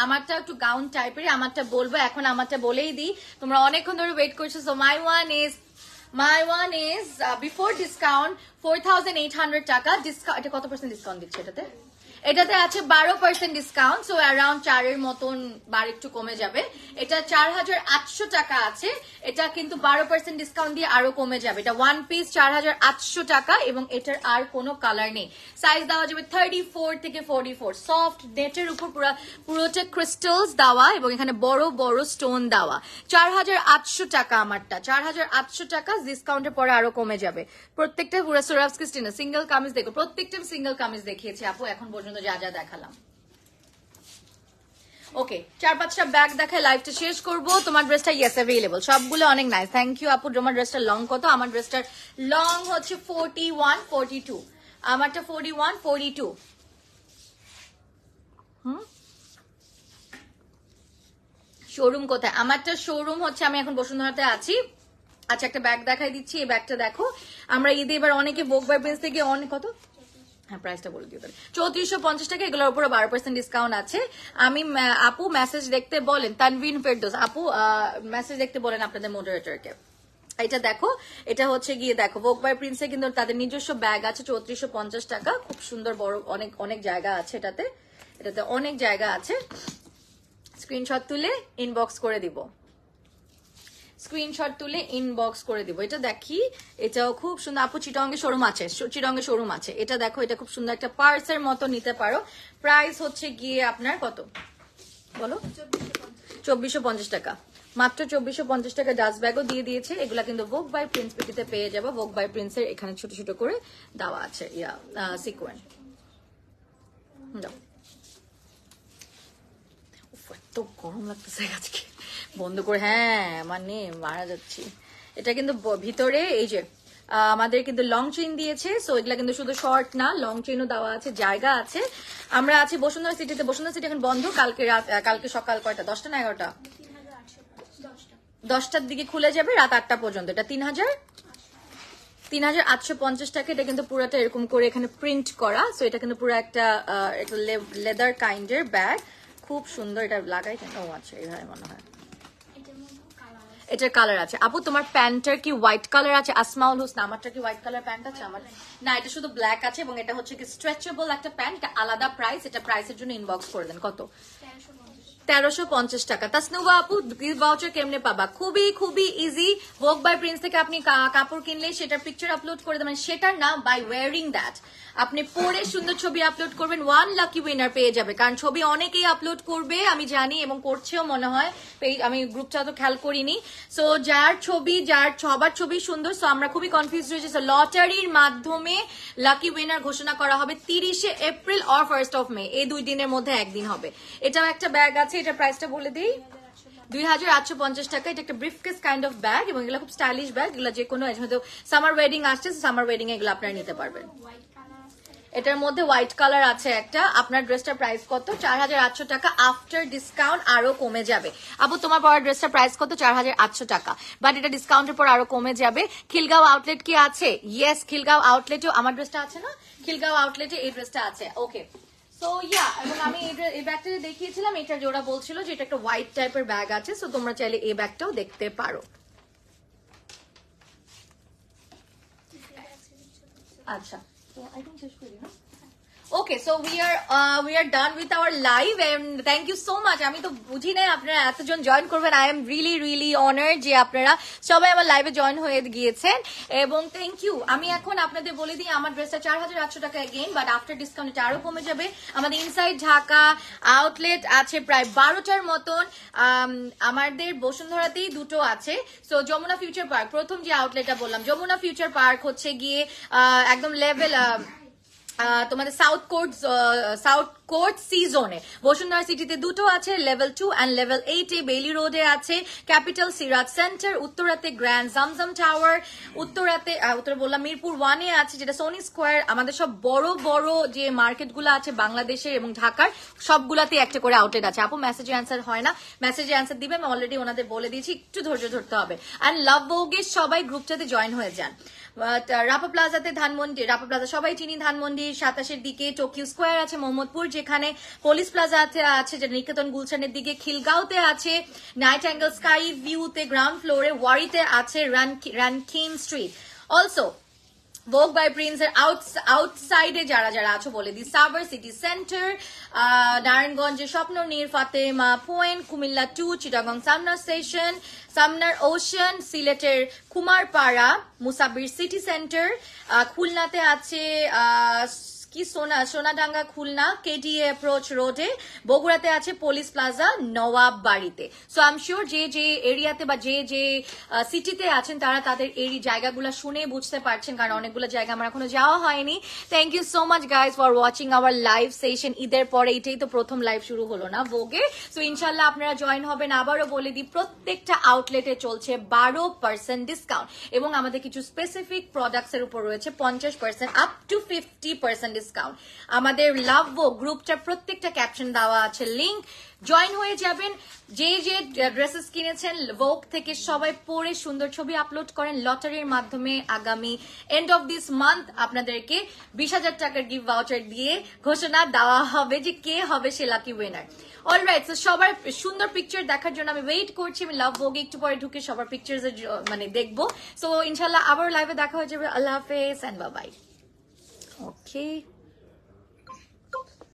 আমারটা একটু গাউন টাইপের, আমারটা বলবো এখন, আমারটা বলেই দিই, তোমরা অনেকক্ষণ ধরে ওয়েট করছো। So my one is before discount 4800 টাকা। ডিসকাউন্ট, এটা কত % ডিসকাউন্ট দিচ্ছে এটাতে আছে 12% ডিসকাউন্ট। সো অ্যারাউন্ড 4 এর মতন, বার একটু কমে যাবে। এটা 4800 টাকা আছে, এটা কিন্তু 12% ডিসকাউন্ট দিয়ে আরো কমে যাবে। এটা ওয়ান পিস 4800 টাকা, এবং এটার আর কোনো কালার নেই। সাইজ দেওয়া যাবে 34 থেকে 44। সফট নেটের উপর পুরোটা ক্রিস্টালস দেওয়া, এবং এখানে বড় বড় স্টোন দেওয়া। 4800 টাকা আমারটা, 4800 টাকা। ডিসকাউন্টের পরে আরো কমে যাবে। প্রত্যেকটা পুরো সোরাবস্কি স্টিনা সিঙ্গেল কামিজ দেখো, প্রত্যেকটা সিঙ্গেল কামিজ দেখিয়েছি আপু এখন পর্যন্ত যা যা দেখালাম। ওকে, 4-5টা ব্যাগ দেখায় লাইভটা শেষ করব। তোমার ড্রেসটা ইয়েস অ্যাভেলেবল, সবগুলো অনেক নাইস, থ্যাংক ইউ আপু। তোমার ড্রেসটা লং কত? আমার ড্রেসটার লং হচ্ছে 41-42, আমারটা 41-42। শোরুম কোথায়? আমারটা শোরুম হচ্ছে, আমি এখন বসুন্ধরাতে আছি, আচ্ছা একটা ব্যাগ দেখাই দিচ্ছি, এই ব্যাগটা দেখো। আমরা ঈদে এবার অনেকে ভোগ বাই প্রিন্স থেকে অনেক কত, হ্যাঁ প্রাইসটা বলে দিও তাহলে, 3450 টাকা, এগুলোর উপরে 12% ডিসকাউন্ট আছে। আমি আপু মেসেজ দেখতে বলেন, তানভিন ফেরদৌস আপু মেসেজ দেখতে বলেন আপনাদের মডারেটরকে। এটা দেখো, এটা হচ্ছে গিয়ে দেখো ভোগ বাই প্রিন্সে কিন্তু তাদের নিজস্ব ব্যাগ আছে, 3450 টাকা, খুব সুন্দর বড়, অনেক অনেক জায়গা আছে এটাতে, এটাতে অনেক জায়গা আছে। স্ক্রিনশট তুলে ইনবক্স করে দিব, স্ক্রিনশট তুলে ইনবক্স করে দিব। এটা দেখি, এটাও খুব সুন্দর আপু, চিটংয়ে শোরুম আছে, চিটংয়ে শোরুম আছে। এটা দেখো, এটা খুব সুন্দর একটা পার্সের মতো নিতে পারো। প্রাইস হচ্ছে গিয়ে আপনার কত বলো, 2450 টাকা, মাত্র 2450 টাকা। ডাস্ট ব্যাগও দিয়ে দিয়েছে। এগুলা কিন্তু ভোগ বাই প্রিন্স পেটিতে পেয়ে যাবো। ভোগ বাই প্রিন্সের এখানে ছোট ছোট করে দেওয়া আছে সিকোয়েন্স। এত গরম লাগতেছে আজকে, বন্ধ করে, হ্যাঁ মানে মারা যাচ্ছি। এটা কিন্তু ভিতরে এই যে আমাদের কিন্তু লং চেইন দিয়েছে, সো এগুলা কিন্তু শুধু শর্ট না, লং চেইনও দেওয়া আছে, জায়গা আছে। আমরা আছি বসুন্ধরা সিটিতে, বসুন্ধরা সিটি এখন বন্ধ, কালকে রাত, কালকে সকাল কয়টা, 10টা না 11টা, 10টার দিকে খুলে যাবে, রাত 8টা পর্যন্ত। এটা 3850 টাকা। এটা কিন্তু পুরোটা এরকম করে এখানে প্রিন্ট করা, সো এটা কিন্তু পুরো একটা লেদার কাইন্ডের ব্যাগ, খুব সুন্দর। এটা লাগাই কেন, ও আচ্ছা এইভাবে মনে হয়। এটার কালার আছে আপু, তোমার প্যান্টার কি হোয়াইট কালার আছে? আসমাউল হোসেন, আমারটা কি হোয়াইট কালার প্যান্ট আছে? আমার না, এটা শুধু ব্ল্যাক আছে, এবং এটা হচ্ছে কি স্ট্রেচেবল একটা প্যান্ট, এটা আলাদা প্রাইস। এটা প্রাইসের জন্য ইনবক্স করে দেন। কত? 1350 টাকা। তাসনুবা আপু গিফট ভাউচার কেমনে পাবা? খুবই খুবই ইজি। ভোগ বাই প্রিন্স থেকে আপনি কাপড় কিনলে সেটার পিকচার আপলোড করে দেবেন, সেটার না, বাই ওয়ারিং দ্যাট, আপনি পরে সুন্দর ছবি আপলোড করবেন, 1 লাকি উইনার পেয়ে যাবে। কারণ ছবি অনেকেই আপলোড করবে আমি জানি, এবং করছেও মনে হয়, আমি গ্রুপটা তো খেয়াল করিনি। সো যার ছবি, যার সবার ছবি সুন্দর, সো আমরা খুবই কনফিউজ রয়েছি। সো লটারির মাধ্যমে লাকি উইনার ঘোষণা করা হবে 30শে April R 1st of May, এই 2 দিনের মধ্যে একদিন হবে। এটাও একটা ব্যাগ আছে, এটা প্রাইসটা বলে দিই, 2850 টাকা। এটা একটা ব্রিফকেস কাইন্ড অফ ব্যাগ, এবং এগুলো খুব স্টাইলিশ ব্যাগ। এগুলো যে কোনো সামার ওয়েডিং আসছে, সামার ওয়েডিং এ এগুলো আপনারা নিতে পারবেন। এটার মধ্যে হোয়াইট কালার আছে একটা। আপনার ড্রেসটার প্রাইস কত? 4800 টাকা। আফটার ডিসকাউন্ট আরো কমে যাবে। আপু তোমার পরা ড্রেসটার প্রাইস কত? 4800 টাকা, বাট এটা ডিসকাউন্টের পর আরো কমে যাবে। খিলগাঁও আউটলেট কি আছে? ইয়েস, খিলগাঁও আউটলেটেও আমার ড্রেসটা আছে না, খিলগাঁও আউটলেটে এই ড্রেসটা আছে। ওকে, সো ইয়া, এবং আমি এই ব্যাগটা দেখিয়েছিলাম, এটা যে ওরা বলছিল যে এটা একটা হোয়াইট টাইপের ব্যাগ আছে, সো তোমরা চাইলে এই ব্যাগটাও দেখতে পারো। আচ্ছা, তো আই থিংক শেষ করি না। Okay, so we are done with our live, and thank you so much. আমি তো বুঝি নাই আপনারা এতজন জয়েন করবেন। I am really really honored যে আপনারা সবাই আমার লাইভে জয়েন হয়ে গিয়েছেন, এবং থ্যাংক ইউ। আমি এখন আপনাদের বলে দিই, আমার ড্রেসটা 4800 টাকা এগেইন, বাট আফটার ডিসকাউন্ট এটা আরো কমে যাবে। আমাদের ইনসাইড ঢাকা আউটলেট আছে প্রায় 12টার মতন, আমাদের বসুন্ধরাতেই 2টো আছে। সো যমুনা ফিউচার পার্ক, প্রথম যে আউটলেটটা বললাম, যমুনা ফিউচার পার্ক হচ্ছে গিয়ে একদম লেভেল তোমাদের সাউথ কোর্ট সি জোনে। বসুন্ধরা সিটিতে 2টো আছে, লেভেল 2 অ্যান্ড লেভেল 8 বেইলি রোডে আছে, ক্যাপিটাল সিরাজ সেন্টার, উত্তরাতে গ্র্যান্ড জামজাম টাওয়ার, উত্তরাতে উত্তর বললাম মিরপুর 1-এ আছে, যেটা সোনি স্কোয়ার। আমাদের সব বড় বড় যে মার্কেটগুলো আছে বাংলাদেশের এবং ঢাকার, সবগুলাতে একটা করে আউটলেট আছে। আপু মেসেজে অ্যান্সার হয় না, মেসেজে অ্যান্সার দিবে, আমি অলরেডি ওনাদের বলে দিয়েছি, একটু ধৈর্য ধরতে হবে। অ্যান্ড লাভ ভোগের সবাই গ্রুপটাতে জয়েন হয়ে যান। রাপা প্লাজাতে ধানমন্ডি, রাপা প্লাজা সবাই চিনি, ধানমন্ডি 27-এর দিকে টোকিও স্কোয়ার আছে, মোহাম্মদপুর যেখানে পুলিশ প্লাজা আছে, যেটা নিকেতন গুলশানের দিকে, খিলগাঁওতে আছে, নাইট অ্যাঙ্গেল স্কাই ভিউতে গ্রাউন্ড ফ্লোরে, ওয়ারিতে আছে রানকিন স্ট্রিট। অলসো ভোগ বাই প্রিন্স এর আউটসাইডে যারা যারা আছো বলে দিই, সাভার সিটি সেন্টার, নারায়ণগঞ্জের Swapna Neer, Fatema point, Comilla 2, Chittagong সামনার station, সামনার ocean, সিলেটের কুমারপাড়া, মুসাবির সিটি সেন্টার, খুলনাতে আছে কি সোনাডাঙ্গা খুলনা কেটিএ অ্যাপ্রোচ রোডে, বগুড়াতে আছে পুলিশ প্লাজা নওয়াব বাড়িতে। সো আই এম শিওর যে যে এরিয়াতে বা যে যে সিটিতে আছেন তারা তাদের এই জায়গাগুলো শুনে বুঝতে পারছেন, কারণ অনেকগুলো জায়গা আমার এখনো যাওয়া হয়নি। Thank you so much guys for watching our live session. ঈদের পরে এটাই তো প্রথম লাইভ শুরু হলো না ভোগে, সো ইনশাল্লাহ আপনারা জয়েন হবেন। আবারও বলে দিই, প্রত্যেকটা আউটলেটে চলছে 12% ডিসকাউন্ট, এবং আমাদের কিছু স্পেসিফিক প্রোডাক্টস এর উপর রয়েছে 50% আপ টু 50% ডিসকাউন্ট। আমাদের লাভ গ্রুপটার প্রত্যেকটা ক্যাপশন দেওয়া আছে লিংক, জয়েন হয়ে যাবেন। যে যে ড্রেসেস কিনেছেন ভোগ থেকে সবাই পরে সুন্দর ছবি আপলোড করেন। লটারির মাধ্যমে আগামী এন্ড অফ দিস মান্থ আপনাদেরকে 20,000 টাকার গিফট ভাউচার দিয়ে ঘোষণা দেওয়া হবে যে কে হবে সে লাকি উইনার। অলরাইট, সো সবার সুন্দর পিকচার দেখার জন্য আমি ওয়েট করছি। আমি লাভ ভোগে একটু পরে ঢুকে সবার পিকচার মানে দেখবো। সো ইনশাল্লাহ আবার লাইভে দেখা হয়ে যাবে। আল্লাহ হাফেজ এন্ড বাই বাই। ওকে।